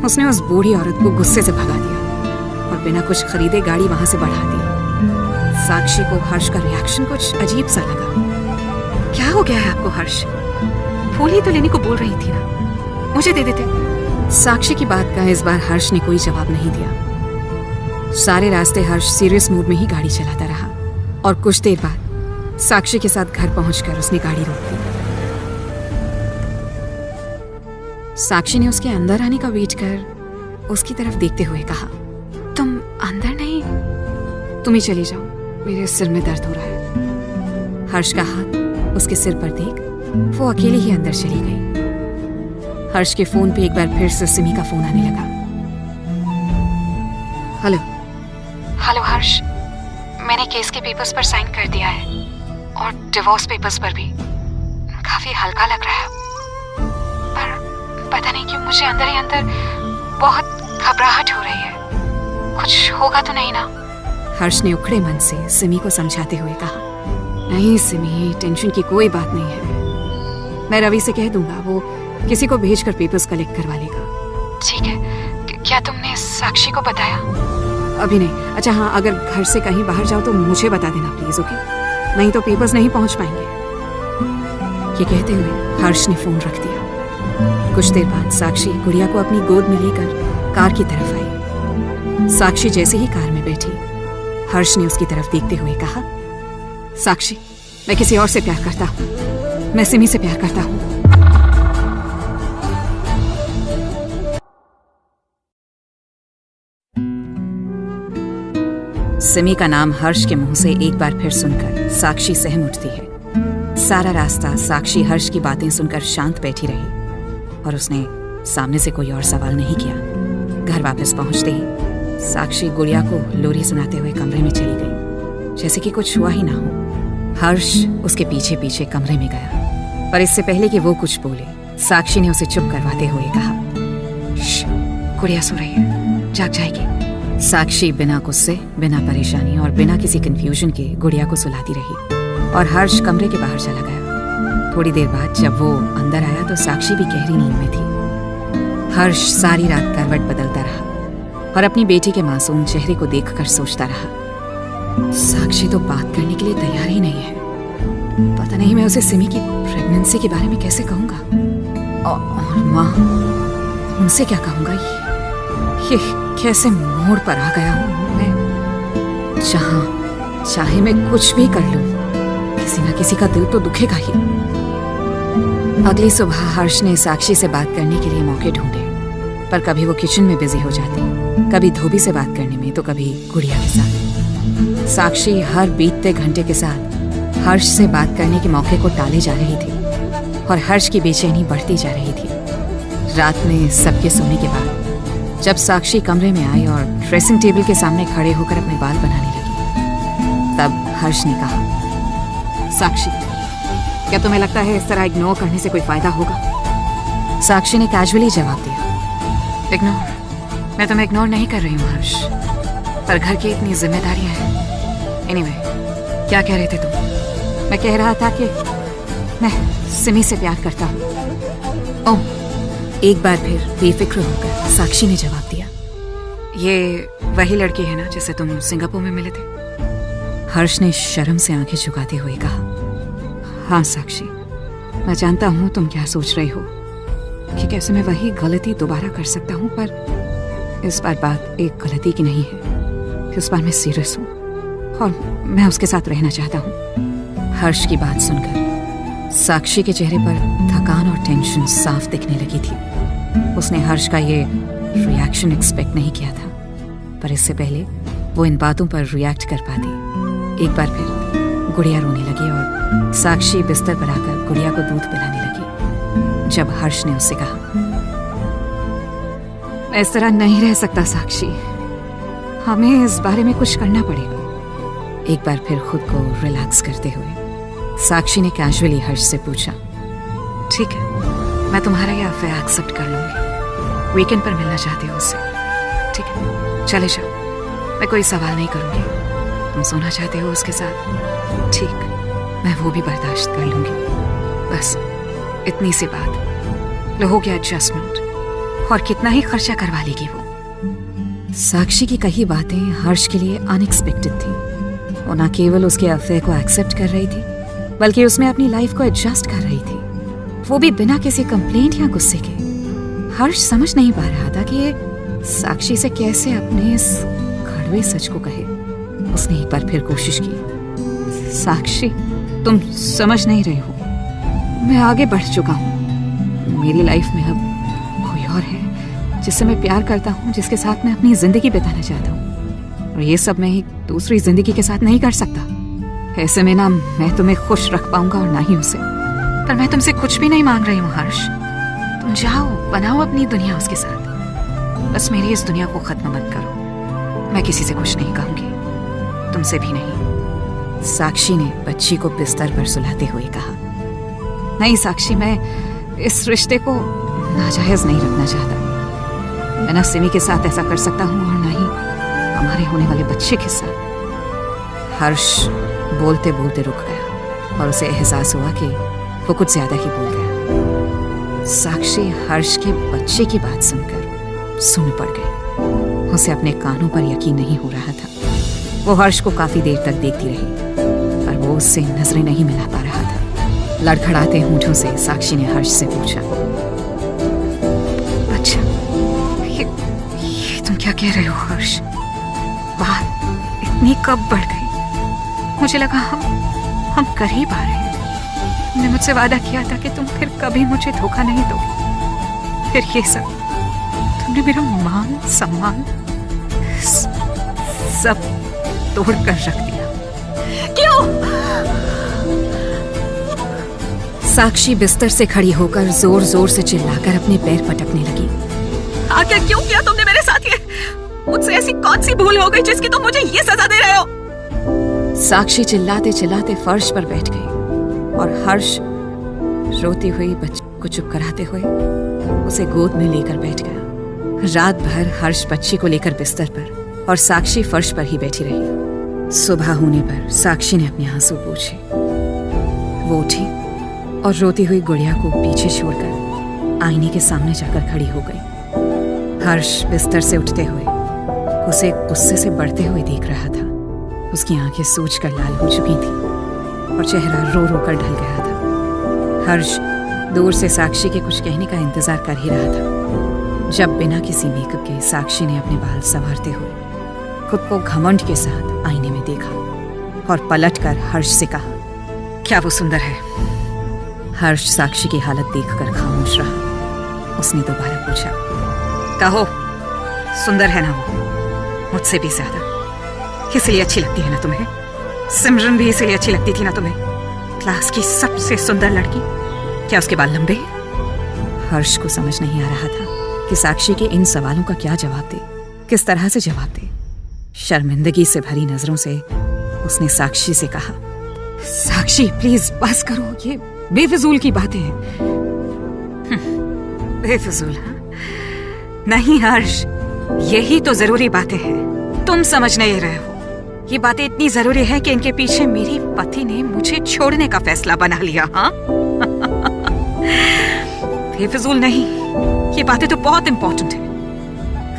उसने उस बूढ़ी औरत को गुस्से से भगा दिया और बिना कुछ खरीदे गाड़ी वहां से बढ़ा दी। साक्षी को हर्ष का रिएक्शन कुछ अजीब सा लगा। क्या हो गया है आपको हर्ष? फूल ही तो लेने को बोल रही थी ना, मुझे दे देते। साक्षी की बात का इस बार हर्ष ने कोई जवाब नहीं दिया। सारे रास्ते हर्ष सीरियस मूड में ही गाड़ी चलाता रहा और कुछ देर बाद साक्षी के साथ घर पहुंचकर उसने गाड़ी रोक दी। साक्षी ने उसके अंदर आने का वेट कर उसकी तरफ देखते हुए कहा, तुम अंदर नहीं? तुम ही चली जाओ, मेरे सिर में दर्द हो रहा है। हर्ष का हाथ उसके सिर पर देख वो अकेली ही अंदर चली गई। हर्ष के फोन पे एक बार फिर से सिमी का फोन आने लगा। हेलो हर्ष, मैंने केस के पेपर्स पर साइन कर दिया है और डिवोर्स पेपर्स पर भी। काफी हल्का लग रहा है, पर पता नहीं क्यों मुझे अंदर ही अंदर बहुत घबराहट हो रही है। कुछ होगा तो नहीं ना? हर्ष ने उखड़े मन से सिमी को समझाते हुए कहा, नहीं सिमी, टेंशन की कोई बात नहीं है। मैं रवि से कह दूंगा, वो किसी को भेजकर पेपर्स कलेक्ट करवा लेगा। ठीक है। क्या तुमने साक्षी को बताया? अभी नहीं। अच्छा हाँ, अगर घर से कहीं बाहर जाओ तो मुझे बता देना प्लीज, ओके? नहीं तो पेपर्स नहीं पहुंच पाएंगे। ये कहते हुए हर्ष ने फोन रख दिया। कुछ देर बाद साक्षी गुड़िया को अपनी गोद में लेकर कार की तरफ आई। साक्षी जैसे ही कार में बैठी, हर्ष ने उसकी तरफ देखते हुए कहा, साक्षी, मैं किसी और से प्यार करता हूँ। मैं सिमी से प्यार करता हूँ। सिमी का नाम हर्ष के मुंह से एक बार फिर सुनकर साक्षी सहम उठती है। सारा रास्ता साक्षी हर्ष की बातें सुनकर शांत बैठी रही और उसने सामने से कोई और सवाल नहीं किया। घर वापस पहुंचते ही साक्षी गुड़िया को लोरी सुनाते हुए कमरे में चली गई, जैसे कि कुछ हुआ ही ना हो। हर्ष उसके पीछे पीछे कमरे में गया, पर इससे पहले कि वो कुछ बोले, साक्षी ने उसे चुप करवाते हुए कहा, गुड़िया सो रही है, जाग जाएगी। साक्षी बिना गुस्से, बिना परेशानी और बिना किसी कंफ्यूजन के गुड़िया को सुलाती रही और हर्ष कमरे के बाहर चला गया। थोड़ी देर बाद जब वो अंदर आया तो साक्षी भी गहरी नींद में थी। हर्ष सारी रात करवट बदलता रहा और अपनी बेटी के मासूम चेहरे को देखकर सोचता रहा, साक्षी तो बात करने के लिए तैयार ही नहीं है। पता नहीं मैं उसे सिमी की प्रेगनेंसी के बारे में कैसे कहूंगा, और माँ, उनसे क्या कहूंगा। ये कैसे मोड़ पर आ गया हूं मैं। जहां चाहे मैं कुछ भी कर लूं, किसी ना किसी का दिल तो दुखेगा ही। अगली सुबह हर्ष ने साक्षी से बात करने के लिए मौके ढूंढे, पर कभी वो किचन में बिजी हो जाती, कभी धोबी से बात करने में, तो कभी गुड़िया के साथ। साक्षी हर बीतते घंटे के साथ हर्ष से बात करने के मौके को टाले जा रही थी और हर्ष की बेचैनी बढ़ती जा रही थी। रात में सबके सोने के बाद जब साक्षी कमरे में आई और ड्रेसिंग टेबल के सामने खड़े होकर अपने बाल बनाने लगी, तब हर्ष ने कहा, साक्षी, क्या तुम्हें लगता है इस तरह इग्नोर करने से कोई फायदा होगा? साक्षी ने कैजुअली जवाब दिया, इग्नोर? मैं तुम्हें इग्नोर नहीं कर रही हूँ हर्ष, पर घर की इतनी जिम्मेदारियां हैं। एनीवे, क्या कह रहे थे तुम? मैं कह रहा था कि मैं सिमी से प्यार करता हूँ। ओह, एक बार फिर बेफिक्र होकर साक्षी ने जवाब दिया, ये वही लड़की है ना जिसे तुम सिंगापुर में मिले थे? हर्ष ने शर्म से आंखें झुकाते हुए कहा, हाँ साक्षी, मैं जानता हूँ तुम क्या सोच रही हो कि कैसे मैं वही गलती दोबारा कर सकता हूँ, पर इस बार बात एक गलती की नहीं है, इस बार मैं सीरियस हूँ और मैं उसके साथ रहना चाहता हूँ। हर्ष की बात सुनकर साक्षी के चेहरे पर थकान और टेंशन साफ दिखने लगी थी। उसने हर्ष का ये रिएक्शन एक्सपेक्ट नहीं किया था, पर इससे पहले वो इन बातों पर रिएक्ट कर पाती। एक बार फिर गुड़िया रोने लगी और साक्षी बिस्तर पर आकर गुड़िया को दूध पिलाने लगी। जब हर्ष ने उससे कहा, मैं इस तरह नहीं रह सकता साक्षी, हमें इस बारे में कुछ करना पड़ेगा। एक बार फिर खुद को रिलैक्स करते हुए साक्षी ने कैजुअली हर्ष से पूछा, ठीक है, मैं तुम्हारा ये अफेयर एक्सेप्ट कर लूंगी। वीकेंड पर मिलना चाहते हो उससे? ठीक है, चले जाओ, मैं कोई सवाल नहीं करूंगी। तुम सोना चाहते हो उसके साथ? ठीक, मैं वो भी बर्दाश्त कर लूंगी। बस इतनी सी बात, लो हो गया एडजस्टमेंट। और कितना ही खर्चा करवा लेगी वो। साक्षी की कही बातें हर्ष के लिए अनएक्सपेक्टेड थी। वो न केवल उसके अफेयर को एक्सेप्ट कर रही थी, बल्कि उसमें अपनी लाइफ को एडजस्ट कर रही थी, वो भी बिना किसी कंप्लेंट या गुस्से के। हर्ष समझ नहीं पा रहा था कि ये साक्षी से कैसे अपने इस कड़वे सच को कहे। उसने एक बार फिर कोशिश की, साक्षी तुम समझ नहीं रही हो, मैं आगे बढ़ चुका हूँ। मेरी लाइफ में अब कोई और है जिससे मैं प्यार करता हूँ, जिसके साथ मैं अपनी जिंदगी बिताना चाहता हूँ, और ये सब मैं एक दूसरी जिंदगी के साथ नहीं कर सकता। ऐसे में ना मैं तुम्हें खुश रख पाऊंगा और ना ही उसे। पर मैं तुमसे कुछ भी नहीं मांग रही हूँ हर्ष, तुम जाओ, बनाओ अपनी दुनिया उसके साथ। बस मेरी इस दुनिया को खत्म मत करो। मैं किसी से कुछ नहीं कहूंगी, तुमसे भी नहीं। साक्षी ने बच्ची को बिस्तर पर सुलाते हुए कहा, नहीं साक्षी, मैं इस रिश्ते को नाजायज नहीं रखना चाहता। मैं ना सिमी के साथ ऐसा कर सकता हूँ और ना ही हमारे होने वाले बच्चे के साथ। हर्ष बोलते बोलते रुक गया और उसे एहसास हुआ कि वो कुछ ज्यादा ही बोल गया। साक्षी हर्ष के बच्चे की बात सुनकर सुन पड़ गई। उसे अपने कानों पर यकीन नहीं हो रहा था। वो हर्ष को काफी देर तक देखती रही, पर वो उससे नजरें नहीं मिला पा रहा था। लड़खड़ाते होंठों से साक्षी ने हर्ष से पूछा, अच्छा ये तुम क्या कह रहे हो हर्ष? बात इतनी कब बढ़ गई? मुझे लगा हम करीब आ रहे हैं। तुमने मुझसे वादा किया था कि तुम फिर कभी मुझे धोखा नहीं दोगे। फिर ये सब, तुमने मेरा मान सम्मान सब तोड़ कर रख दिया। क्यों? साक्षी बिस्तर से खड़ी होकर जोर जोर से चिल्लाकर अपने पैर पटकने लगी। आखिर क्यों किया तुमने मेरे साथ ये? मुझसे ऐसी कौन सी भूल हो गई जिसकी तुम मुझे ये सजा दे रहे हो? साक्षी चिल्लाते चिल्लाते फर्श पर बैठ गई और हर्ष रोती हुई बच्ची को चुप कराते हुए उसे गोद में लेकर बैठ गया। रात भर हर्ष बच्ची को लेकर बिस्तर पर और साक्षी फर्श पर ही बैठी रही। सुबह होने पर साक्षी ने अपने आंसू पोंछे। वो उठी और रोती हुई गुड़िया को पीछे छोड़कर आईने के सामने जाकर खड़ी हो गई। हर्ष बिस्तर से उठते हुए उसे गुस्से से बढ़ते हुए देख रहा था। उसकी आंखें सूजकर लाल हो चुकी थी और चेहरा रो रो कर ढल गया था। हर्ष दूर से साक्षी के कुछ कहने का इंतजार कर ही रहा था, जब बिना किसी मेकअप के साक्षी ने अपने बाल संवारते हुए खुद को घमंड के साथ आईने में देखा और पलटकर हर्ष से कहा, क्या वो सुंदर है? हर्ष साक्षी की हालत देखकर खामोश रहा। उसने दोबारा पूछा, कहो, सुंदर है ना वो? मुझसे भी ज्यादा। इसलिए अच्छी लगती है ना तुम्हें? सिमरन भी इसीलिए अच्छी लगती थी ना तुम्हें? क्लास की सबसे सुंदर लड़की। क्या उसके बाल लंबे? हर्ष को समझ नहीं आ रहा था कि साक्षी के इन सवालों का क्या जवाब दे, किस तरह से जवाब दे। शर्मिंदगी से भरी नजरों से उसने साक्षी से कहा, साक्षी प्लीज बस करो, ये बेफिजूल की बातें हैं। बेफिजूल? नहीं हर्ष, यही तो जरूरी बातें हैं। तुम समझ नहीं रहे हो। ये बातें इतनी जरूरी है कि इनके पीछे मेरे पति ने मुझे छोड़ने का फैसला बना लिया। हाँ बेफिजूल नहीं, ये बातें तो बहुत इंपॉर्टेंट है।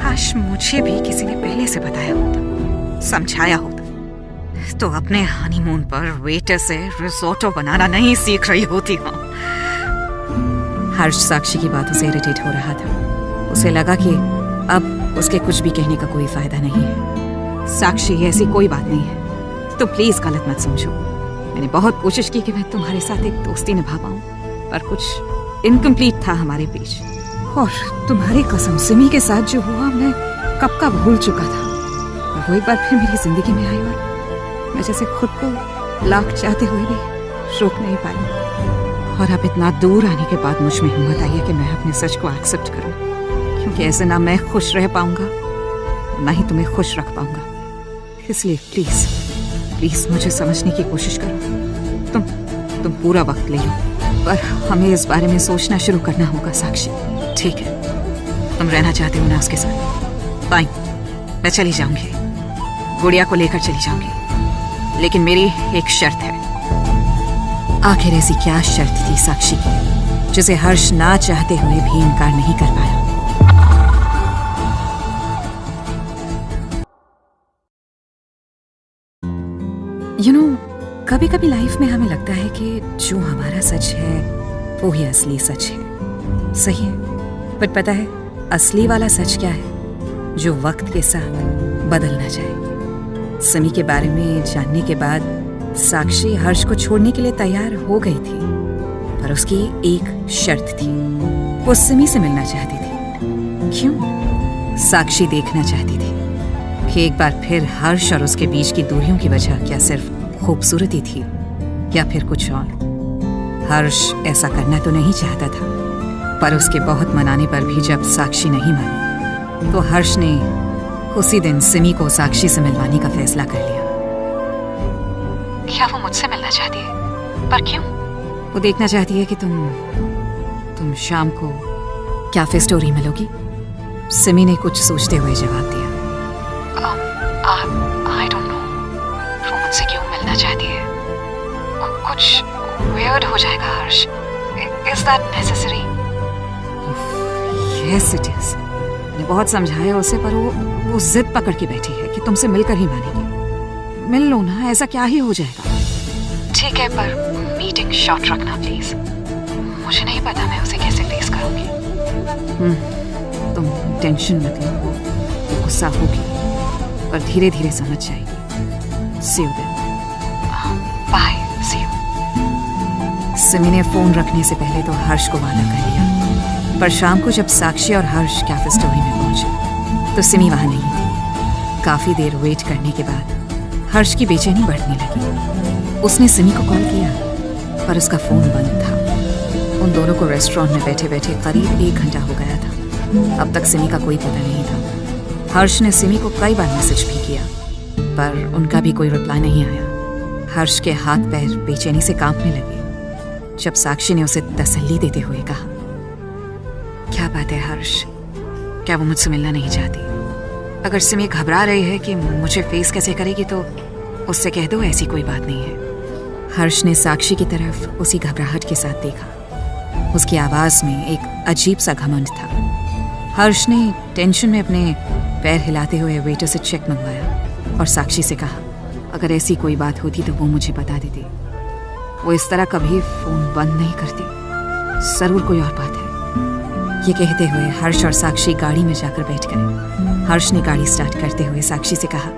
काश मुझे भी किसी ने पहले से बताया होता, समझाया होता, तो अपने हनीमून पर वेटर से रिजोर्टो बनाना नहीं सीख रही होती। हाँ। हर्ष साक्षी की बातों से इरिटेट हो रहा था। उसे लगा कि अब उसके कुछ भी कहने का कोई फायदा नहीं है। साक्षी, ऐसी कोई बात नहीं है, तो प्लीज गलत मत समझो। मैंने बहुत कोशिश की कि मैं तुम्हारे साथ एक दोस्ती निभा पाऊं, पर कुछ इनकम्प्लीट था हमारे बीच। और तुम्हारी कसम, सिमी के साथ जो हुआ मैं कब का भूल चुका था। और वो एक बार फिर मेरी जिंदगी में आई और मैं जैसे खुद को लाख चाहते हुए भी रोक नहीं पाई। और अब इतना दूर आने के बाद मुझ में हिम्मत आई है कि मैं अपने सच को एक्सेप्ट करूं, क्योंकि ऐसे ना मैं खुश रह पाऊंगा ना ही तुम्हें खुश रख पाऊंगा। इसलिए प्लीज प्लीज मुझे समझने की कोशिश करो। तुम पूरा वक्त ले लो, पर हमें इस बारे में सोचना शुरू करना होगा। साक्षी, ठीक है, तुम रहना चाहते हो ना उसके साथ? फाइन, मैं चली जाऊंगी, गुड़िया को लेकर चली जाऊंगी, लेकिन मेरी एक शर्त है। आखिर ऐसी क्या शर्त थी साक्षी की जिसे हर्ष ना चाहते हुए भी इनकार नहीं कर पाया? कभी कभी लाइफ में हमें लगता है कि जो हमारा सच है वो ही असली सच है। सही है, पर पता है असली वाला सच क्या है? जो वक्त के साथ बदल ना जाए। सिमी के बारे में जानने के बाद साक्षी हर्ष को छोड़ने के लिए तैयार हो गई थी, पर उसकी एक शर्त थी। वो सिमी से मिलना चाहती थी। क्यों? साक्षी देखना चाहती थी कि एक बार फिर हर्ष और उसके बीच की दूरियों की वजह क्या सिर्फ खूबसूरती थी या फिर कुछ और। हर्ष ऐसा करना तो नहीं चाहता था, पर उसके बहुत मनाने पर भी जब साक्षी नहीं मानी तो हर्ष ने उसी दिन सिमी को साक्षी से मिलवाने का फैसला कर लिया। क्या वो मुझसे मिलना चाहती है? पर क्यों? वो देखना चाहती है कि तुम शाम को कैफे स्टोरी मिलोगी। सिमी ने कुछ सोचते हुए जवाब दिया, आई डोंट नो, वो मुझसे क्यों मिलना चाहती है? कुछ वियर्ड हो जाएगा Harsh. Is that necessary? Yes it is. मैंने बहुत समझाया उसे, पर वो जिद पकड़ के बैठी है कि तुमसे मिलकर ही मानेगी। मिल लो ना, ऐसा क्या ही हो जाएगा। ठीक है, पर मीटिंग शॉर्ट रखना प्लीज। मुझे नहीं पता मैं उसे कैसे फेस करूंगी। तुम टेंशन मत लो, वो गुस्सा होगी पर धीरे धीरे समझ जाएगी। See you then. Bye. See you. Simi ने फोन रखने से पहले तो हर्ष को वादा कर लिया, पर शाम को जब साक्षी और हर्ष कैफे स्टोरी में पहुंचे तो सिमी वहां नहीं थी। काफी देर वेट करने के बाद हर्ष की बेचैनी बढ़ने लगी। उसने सिमी को कॉल किया, पर उसका फोन बंद था। उन दोनों को रेस्टोरेंट में बैठे बैठे करीब 1 घंटा हो गया था। अब तक सिमी का कोई पता नहीं था। हर्ष ने सिमी को कई बार मैसेज भी किया, पर उनका भी कोई रिप्लाई नहीं आया। हर्ष के हाथ पैर बेचैनी से कांपने लगे जब साक्षी ने उसे तसल्ली देते हुए कहा, क्या बात है हर्ष, क्या वो मुझसे मिलना नहीं चाहती? अगर सिमी घबरा रही है कि मुझे फेस कैसे करेगी तो उससे कह दो ऐसी कोई बात नहीं है। हर्ष ने साक्षी की तरफ उसी घबराहट के साथ देखा। उसकी आवाज में एक अजीब सा घमंड था। हर्ष ने टेंशन में अपने पैर हिलाते हुए वेटर से चेक मंगवाया और साक्षी से कहा, अगर ऐसी कोई बात होती तो वो मुझे बता देती। वो इस तरह कभी फोन बंद नहीं करती, जरूर कोई और बात है। ये कहते हुए हर्ष और साक्षी गाड़ी में जाकर बैठ गए। हर्ष ने गाड़ी स्टार्ट करते हुए साक्षी से कहा,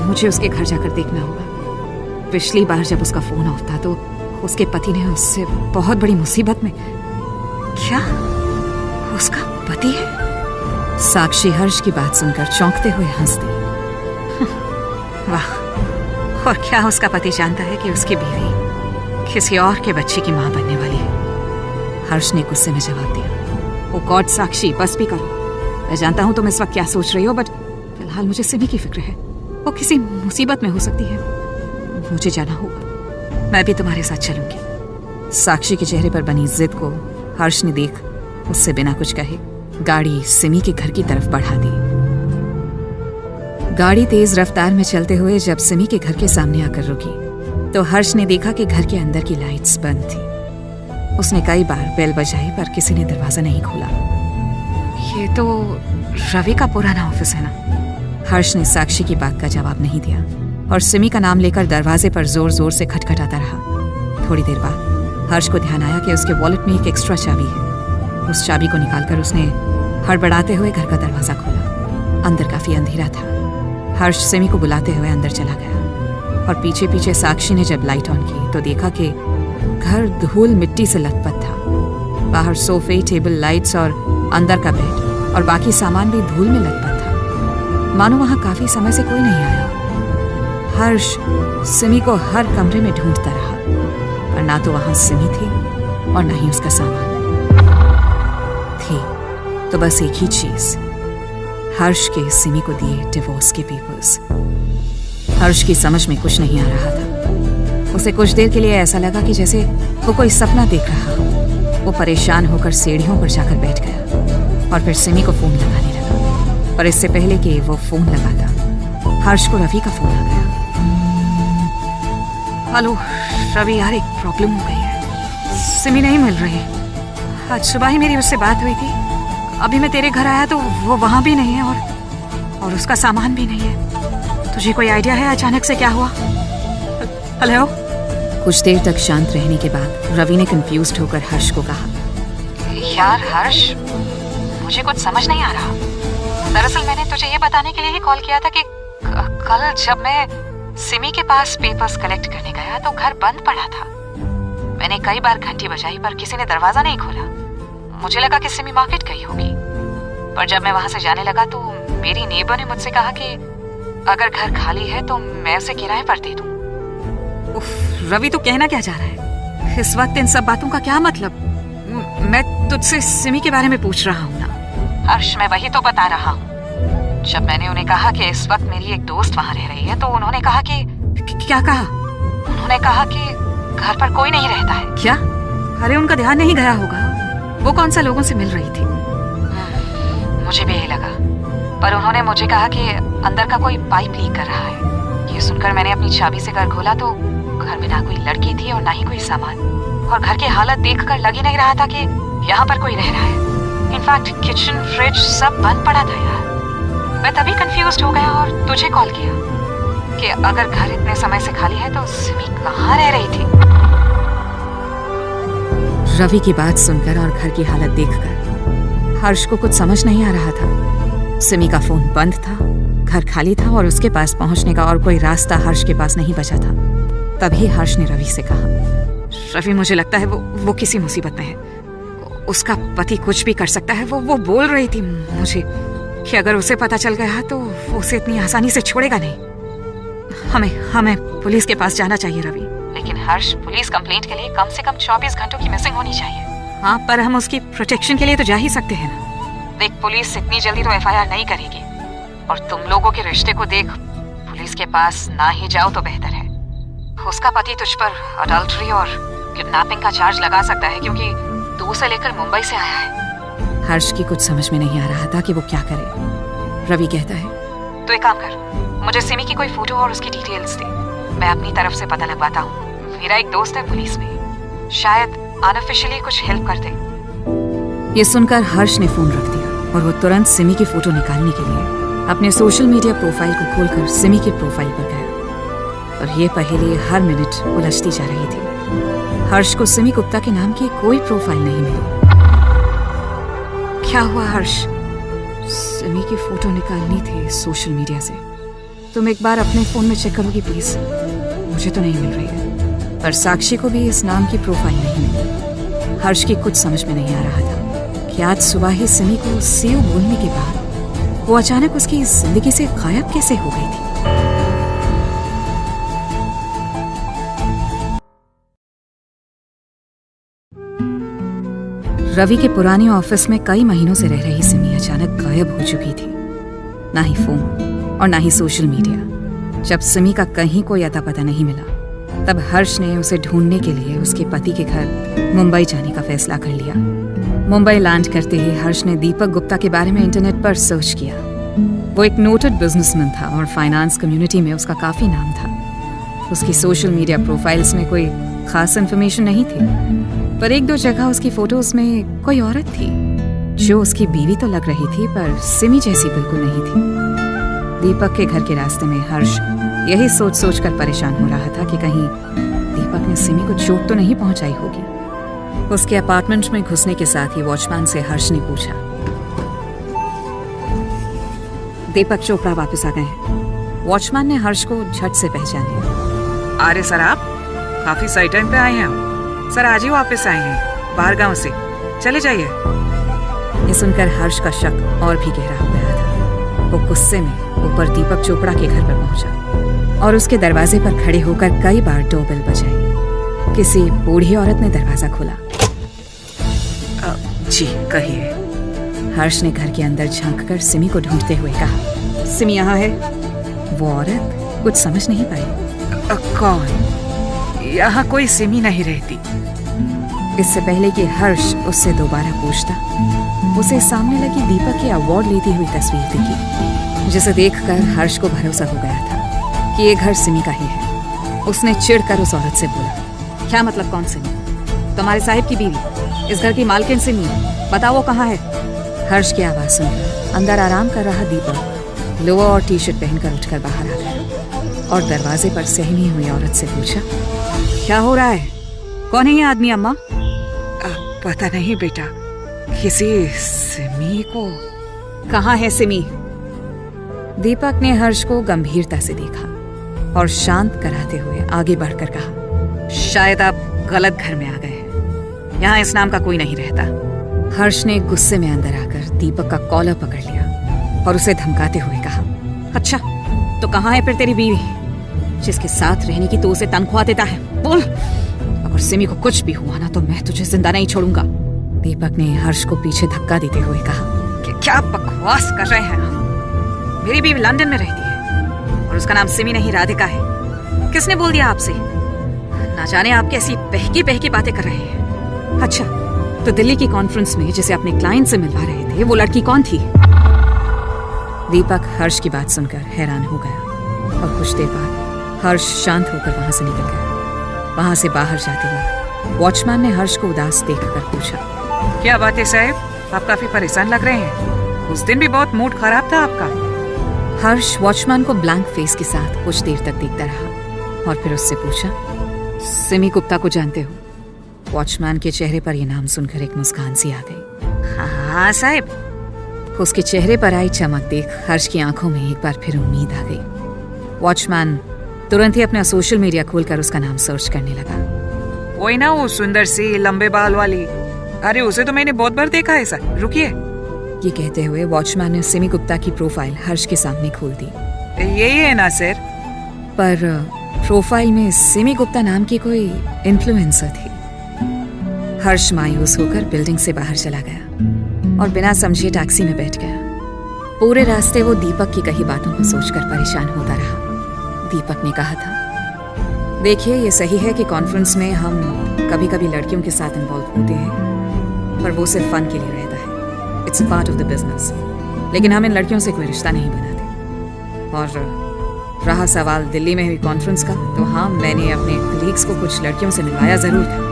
मुझे उसके घर जाकर देखना होगा। पिछली बार जब उसका फोन ऑफ था तो उसके पति ने उससे बहुत बड़ी मुसीबत में। क्या उसका पति है? साक्षी हर्ष की बात सुनकर चौंकते हुए हंस दी। वाह, और क्या उसका पति जानता है कि उसकी बीवी किसी और के बच्चे की मां बनने वाली है? हर्ष ने गुस्से में जवाब दिया, ओ गॉड साक्षी, बस भी करो। मैं जानता हूं तुम इस वक्त क्या सोच रही हो, बट फिलहाल मुझे सिमी की फिक्र है। वो किसी मुसीबत में हो सकती है, मुझे जाना होगा। मैं भी तुम्हारे साथ चलूंगी। साक्षी के चेहरे पर बनी जिद को हर्ष ने देख उससे बिना कुछ कहे गाड़ी सिमी के घर की तरफ बढ़ा दी। गाड़ी तेज रफ्तार में चलते हुए जब सिमी के घर के सामने आकर रुकी तो हर्ष ने देखा कि घर के अंदर की लाइट्स बंद थी। उसने कई बार बेल बजाई पर किसी ने दरवाजा नहीं खोला। ये तो रवि का पुराना ऑफिस है ना? हर्ष ने साक्षी की बात का जवाब नहीं दिया और सिमी का नाम लेकर दरवाजे पर जोर जोर से खटखटाता रहा। थोड़ी देर बाद हर्ष को ध्यान आया कि उसके वॉलेट में एक एक्स्ट्रा चाबी है। उस चाबी को निकालकर उसने हड़बड़ाते हुए घर का दरवाजा खोला। अंदर काफी अंधेरा था। हर्ष सिमी को बुलाते हुए अंदर चला गया और पीछे पीछे साक्षी ने जब लाइट ऑन की तो देखा कि घर धूल मिट्टी से लथपथ था। बाहर सोफे, टेबल, लाइट्स और अंदर का बेड और बाकी सामान भी धूल में लथपथ था, मानो वहां काफी समय से कोई नहीं आया। हर्ष सिमी को हर कमरे में ढूंढता रहा, पर ना तो वहां सिमी थी और ना ही उसका सामान थी। तो बस एक ही चीज, हर्ष के सिमी को दिए डिवोर्स के पेपर्स। हर्ष की समझ में कुछ नहीं आ रहा था। उसे कुछ देर के लिए ऐसा लगा कि जैसे वो कोई सपना देख रहा हो। वो परेशान होकर सीढ़ियों पर जाकर बैठ गया और फिर सिमी को फोन लगाने लगा। पर इससे पहले कि वो फोन लगाता, हर्ष को रवि का फोन आ गया। हेलो रवि, यार एक प्रॉब्लम हो गई है। सिमी नहीं मिल रही। आज सुबह ही मेरी उससे बात हुई थी। अभी मैं तेरे घर आया तो वो वहां भी नहीं है और उसका सामान भी नहीं है। तुझे कोई आइडिया है अचानक से क्या हुआ? हेलो। कुछ देर तक शांत रहने के बाद रवि ने कंफ्यूज्ड होकर हर्ष को कहा, यार हर्ष, मुझे कुछ समझ नहीं आ रहा। दरअसल मैंने तुझे ये बताने के लिए ही कॉल किया था कि कल जब मैं सिमी के पास पेपर्स कलेक्ट करने गया तो घर बंद पड़ा था। मैंने कई बार घंटी बजाई पर किसी ने दरवाजा नहीं खोला। मुझे लगा कि सिमी मार्केट गई होगी, पर जब मैं वहां से जाने लगा तो मेरी नेबर ने मुझसे कहा कि अगर घर खाली है तो मैं उसे किराए पर दे दूं। उफ, रवि, तू कहना क्या चाह रहा है? इस वक्त इन सब बातों का क्या मतलब? मैं तुझसे सिमी के बारे में पूछ रहा हूँ ना। हर्ष, मैं वही तो बता रहा हूँ। जब मैंने उन्हें कहा कि इस वक्त मेरी एक दोस्त वहां रह रही है तो उन्होंने कहा कि क्या कहा? उन्होंने कहा कि घर पर कोई नहीं रहता है। क्या? अरे उनका ध्यान नहीं गया होगा। वो कौन सा लोगों से मिल रही थी? मुझे भी यही लगा, पर उन्होंने मुझे कहा कि अंदर का कोई पाइप लीक कर रहा है। ये सुनकर मैंने अपनी चाबी से घर खोला तो घर में ना कोई लड़की थी और ना ही कोई सामान, और घर की हालत देखकर लग ही नहीं रहा था कि यहाँ पर कोई रह रहा है। इनफैक्ट किचन, फ्रिज सब बंद पड़ा था यार। मैं तभी कंफ्यूज्ड हो गया और तुझे कॉल किया कि अगर घर इतने समय से खाली है तो सिमी कहाँ रह रही थी। रवि की बात सुनकर और घर की हालत देखकर हर्ष को कुछ समझ नहीं आ रहा था। सिमी का फोन बंद था, घर खाली था और उसके पास पहुंचने का और कोई रास्ता हर्ष के पास नहीं बचा था। तभी हर्ष ने रवि से कहा, रवि, मुझे लगता है वो किसी मुसीबत में है। उसका पति कुछ भी कर सकता है। वो बोल रही थी मुझे कि अगर उसे पता चल गया तो वो उसे इतनी आसानी से छोड़ेगा नहीं। हमें पुलिस के पास जाना चाहिए रवि। लेकिन हर्ष, पुलिस कंप्लेंट के लिए कम से कम 24 घंटों की मिसिंग होनी चाहिए। हाँ, पर हम उसकी प्रोटेक्शन के लिए तो जा ही सकते हैं ना। देख, पुलिस इतनी जल्दी तो FIR नहीं करेगी, और तुम लोगों के रिश्ते को देख पुलिस के पास ना ही जाओ तो बेहतर है। उसका पति तुझ पर अडल्ट्री और किडनैपिंग का चार्ज लगा सकता है क्योंकि तू उसे लेकर मुंबई से आया है। हर्ष की कुछ समझ में नहीं आ रहा था कि वो क्या करे। रवि कहता है, तो एक काम कर, मुझे सिमी की कोई फोटो और उसकी डिटेल्स दे, मैं अपनी तरफ से पता लगवाता हूँ। मेरा एक दोस्त है पुलिस में, शायद अनऑफिशियली कुछ हेल्प कर दे। ये सुनकर हर्ष ने फोन रख दिया और वो तुरंत सिमी की फोटो निकालने के लिए अपने सोशल मीडिया प्रोफाइल को खोलकर सिमी की प्रोफाइल पर गया। और ये पहेली हर मिनट उलझती जा रही थी। हर्ष को सिमी गुप्ता के नाम की कोई प्रोफाइल नहीं मिली। क्या हुआ हर्ष? सिमी की फोटो निकालनी थी सोशल मीडिया से। तुम एक बार अपने फोन में चेक करोगी प्लीज? मुझे तो नहीं मिल रही है। पर साक्षी को भी इस नाम की प्रोफाइल नहीं मिली। हर्ष की कुछ समझ में नहीं आ रहा था कि आज सुबह ही सिमी को सीओ बोलने के बाद वो अचानक उसकी जिंदगी से गायब कैसे हो गई थी। रवि के पुराने ऑफिस में कई महीनों से रह रही सिमी अचानक गायब हो चुकी थी। ना ही फोन और ना ही सोशल मीडिया। जब सिमी का कहीं कोई अता पता नहीं मिला, तब हर्ष ने उसे ढूंढने के लिए उसके पति के घर मुंबई जाने का फैसला कर लिया। मुंबई लैंड करते ही हर्ष ने दीपक गुप्ता के बारे में इंटरनेट पर सर्च किया। वो एक नोटेड बिजनेसमैन था और फाइनेंस कम्युनिटी में उसका काफी नाम था। उसकी सोशल मीडिया प्रोफाइल्स में कोई खास इन्फॉर्मेशन नहीं थी, पर एक दो जगह उसकी फोटोज में कोई औरत थी जो उसकी बीवी तो लग रही थी, पर सिमी जैसी बिल्कुल नहीं थी। दीपक के घर के रास्ते में हर्ष यही सोच सोच कर परेशान हो रहा था कि कहीं दीपक ने सिमी को चोट तो नहीं पहुंचाई होगी। उसके अपार्टमेंट में घुसने के साथ ही वॉचमैन से हर्ष ने पूछा, दीपक चोपड़ा वापस आ गए हैं। वॉचमैन ने हर्ष को झट से पहचान लिया। अरे सर, आप काफी सही टाइम पे आए हैं। सर आज ही वापस आए हैं बाहर गांव से, चले जाइए। ये सुनकर हर्ष का शक और भी गहरा हो गया था। वो गुस्से में ऊपर दीपक चोपड़ा के घर पर पहुंचा और उसके दरवाजे पर खड़े होकर कई बार डोरबेल बजाई। किसी बूढ़ी औरत ने दरवाजा खोला। जी कहिए। हर्ष ने घर के अंदर झांककर सिमी को ढूंढते हुए कहा, सिमी यहाँ है? वो औरत कुछ समझ नहीं पाई। कौन? यहाँ कोई सिमी नहीं रहती। इससे पहले कि हर्ष उससे दोबारा पूछता, उसे सामने लगी दीपक की अवार्ड लेती हुई तस्वीर दिखी, जिसे देखकर हर्ष को भरोसा हो गया था कि ये घर सिमी का ही है। उसने चिढ़कर उस औरत से बोला, क्या मतलब कौन सिमी? तुम्हारे साहिब की बीवी, इस घर की मालकिन सिमी, बताओ वो कहाँ है? हर्ष की आवाज सुनकर अंदर आराम कर रहा दीपक लोअर और टी शर्ट पहनकर उठकर बाहर आ गया और दरवाजे पर सहमी हुई औरत से पूछा, क्या हो रहा है? कौन है ये आदमी अम्मा? पता नहीं बेटा, किसी सिमी को। कहाँ है सिमी? दीपक ने हर्ष को गंभीरता से देखा और शांत कराते हुए आगे बढ़कर कहा, शायद आप गलत घर में आ गए हैं। यहाँ इस नाम का कोई नहीं रहता। हर्ष ने गुस्से में अंदर आकर दीपक का कॉलर पकड़ लिया और उसे धमकाते हुए कहा, अच्छा तो कहाँ है फिर तेरी बीवी, जिसके साथ रहने की तो उसे तनख्वाह देता है? बोल, अगर सिमी को कुछ भी हुआ ना तो मैं तुझे जिंदा नहीं छोड़ूंगा। दीपक ने हर्ष को पीछे धक्का देते हुए कहा, कि क्या बकवास कर रहे हैं आप? मेरी बीवी लंदन में रहती है और उसका नाम सिमी नहीं राधिका है। किसने बोल दिया आपसे? ना जाने आप कैसी बहकी बहकी बातें कर रहे हैं। अच्छा तो दिल्ली की कॉन्फ्रेंस में जिसे अपने क्लाइंट से मिलवा रहे थे वो लड़की कौन थी? दीपक हर्ष की बात सुनकर हैरान हो गया और कुछ देर बाद हर्ष शांत होकर वहां से निकल गया। वहां से बाहर जाते हुए वॉचमैन ने हर्ष को उदास देखकर पूछा, क्या बात है साहब, आप काफी परेशान लग रहे हैं। उस दिन भी बहुत मूड खराब था आपका। हर्ष वॉचमैन को ब्लैंक फेस के साथ कुछ देर तक देखता रहा और फिर उससे पूछा, सिमी गुप्ता को जानते हो? वॉचमैन के चेहरे पर यह नाम सुनकर एक मुस्कान सी आ गई। हाँ साहब। उसके चेहरे पर आई चमक देख हर्ष की आंखों में एक बार फिर उम्मीद आ गई। वॉचमैन तुरंत ही अपना सोशल मीडिया खोलकर उसका नाम सर्च करने लगा। वही ना, वो सुंदर सी लंबे बाल वाली। अरे उसे तो मैंने बहुत बार देखा है सर, रुकिए। ये कहते हुए वॉचमैन ने सिमी गुप्ता की प्रोफाइल हर्ष के सामने खोल दी। यही है ना सर? पर प्रोफाइल में सिमी गुप्ता नाम की कोई इन्फ्लुएंसर थी। हर्ष मायूस होकर बिल्डिंग से बाहर चला गया और बिना समझे टैक्सी में बैठ गया। पूरे रास्ते वो दीपक की कही बातों को सोचकर परेशान होता रहा। दीपक ने कहा था, देखिए ये सही है कि कॉन्फ्रेंस में हम कभी कभी लड़कियों के साथ इन्वॉल्व होते हैं, पर वो सिर्फ फन के लिए रहता है। It's a part of the business. लेकिन हम इन लड़कियों से कोई रिश्ता नहीं बनाते। और रहा सवाल दिल्ली में हुई कॉन्फ्रेंस का, तो हाँ मैंने अपने कलीग्स को कुछ लड़कियों से मिलवाया जरूर था,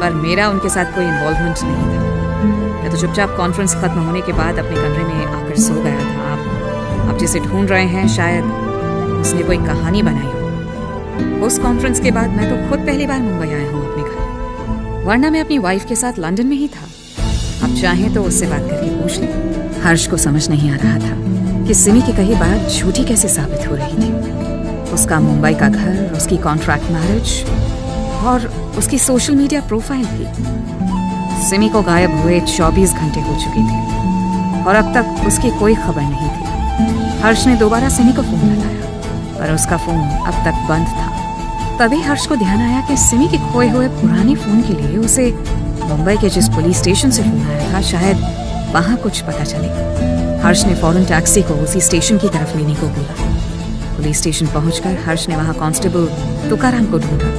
पर मेरा उनके साथ कोई इन्वॉल्वमेंट नहीं था। मैं तो चुपचाप कॉन्फ्रेंस खत्म होने के बाद अपने कमरे में आकर सो गया था। आप जिसे ढूंढ रहे हैं शायद उसने कोई कहानी बनाई हो। उस कॉन्फ्रेंस के बाद मैं तो खुद पहली बार मुंबई आया हूँ अपने घर, वरना मैं अपनी वाइफ के साथ लंदन में ही था। आप चाहें तो उससे बात करके पूछ लें। हर्ष को समझ नहीं आ रहा था कि सिमी की कही बात झूठी कैसे साबित हो रही थी। उसका मुंबई का घर, उसकी कॉन्ट्रैक्ट मैरिज और उसकी सोशल मीडिया प्रोफाइल भी। सिमी को गायब हुए 24 घंटे हो चुके थे और अब तक उसकी कोई खबर नहीं थी। हर्ष ने दोबारा सिमी को फोन लगाया, पर उसका फोन अब तक बंद था। तभी हर्ष को ध्यान आया कि सिमी के खोए हुए पुराने फोन के लिए उसे मुंबई के जिस पुलिस स्टेशन से फोन आया था, शायद वहां कुछ पता चले। हर्ष ने फौरन टैक्सी को उसी स्टेशन की तरफ लेने को बोला। पुलिस स्टेशन पहुंचकर हर्ष ने वहां कांस्टेबल तुकाराम को ढूंढा,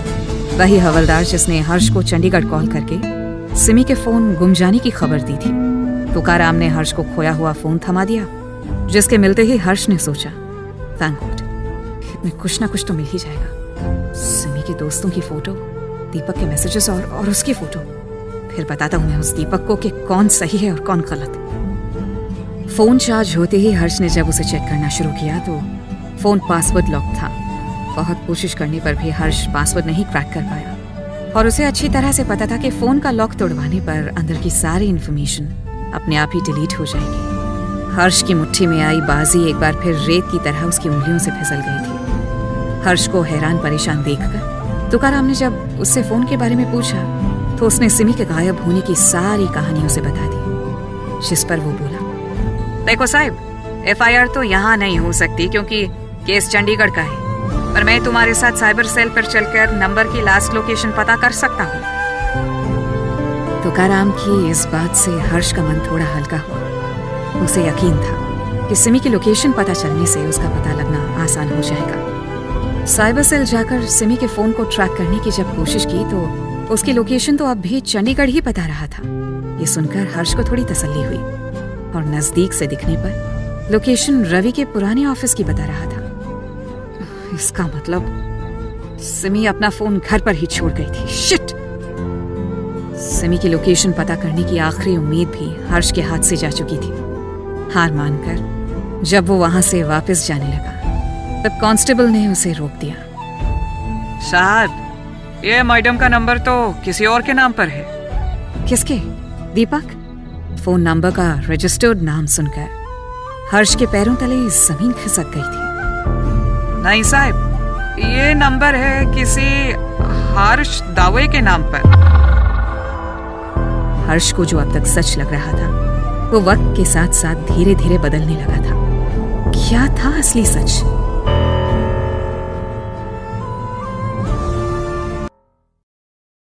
वही हवलदार जिसने हर्ष को चंडीगढ़ कॉल करके सिमी के फोन गुम जाने की खबर दी थी। तुकाराम ने हर्ष को खोया हुआ फोन थमा दिया, जिसके मिलते ही हर्ष ने सोचा, थैंक गॉड, में कुछ ना कुछ तो मिल ही जाएगा। सिमी के दोस्तों की फोटो, दीपक के मैसेजेस और उसकी फोटो। फिर बताता हूं मैं उस दीपक को कि कौन सही है और कौन गलत। फोन चार्ज होते ही हर्ष ने जब उसे चेक करना शुरू किया तो फोन पासवर्ड लॉक था। बहुत कोशिश करने पर भी हर्ष पासवर्ड नहीं क्रैक कर पाया और उसे अच्छी तरह से पता था कि फोन का लॉक तोड़वाने पर अंदर की सारी इंफॉर्मेशन अपने आप ही डिलीट हो जाएगी। हर्ष की मुट्ठी में आई बाजी एक बार फिर रेत की तरह उसकी उंगलियों से फिसल गई थी। हर्ष को हैरान परेशान देखकर तुकाराम ने जब उससे फोन के बारे में पूछा तो उसने सिमी के गायब होने की सारी कहानी उसे बता दी, जिस पर वो बोला, देखो साहब, FIR तो यहाँ नहीं हो सकती क्योंकि केस चंडीगढ़ का है, पर मैं तुम्हारे साथ साइबर सेल पर चलकर नंबर की लास्ट लोकेशन पता कर सकता हूँ। तुकाराम की इस बात से हर्ष का मन थोड़ा हल्का हुआ। उसे यकीन था कि सिमी की लोकेशन पता चलने से उसका पता लगना आसान हो जाएगा। साइबर सेल जाकर सिमी के फोन को ट्रैक करने की जब कोशिश की तो उसकी लोकेशन तो अब भी चंडीगढ़ ही बता रहा था। ये सुनकर हर्ष को थोड़ी तसल्ली हुई और नजदीक से दिखने पर लोकेशन रवि के पुराने ऑफिस की बता रहा था। इसका मतलब सिमी अपना फोन घर पर ही छोड़ गई थी। शिट! सिमी की लोकेशन पता करने की आखिरी उम्मीद भी हर्ष के हाथ से जा चुकी थी। हार मानकर जब वो वहां से वापस जाने लगा तब कांस्टेबल ने उसे रोक दिया। साहब, ये मैडम का नंबर तो किसी और के नाम पर है। किसके? दीपक? फोन नंबर का रजिस्टर्ड नाम सुनकर हर्ष के पैरों तले जमीन खिसक गई थी। नहीं साहब, ये नंबर है किसी हर्ष दावे के नाम पर। हर्ष को जो अब तक सच लग रहा था वो वक्त के साथ साथ धीरे धीरे बदलने लगा था। क्या था असली सच?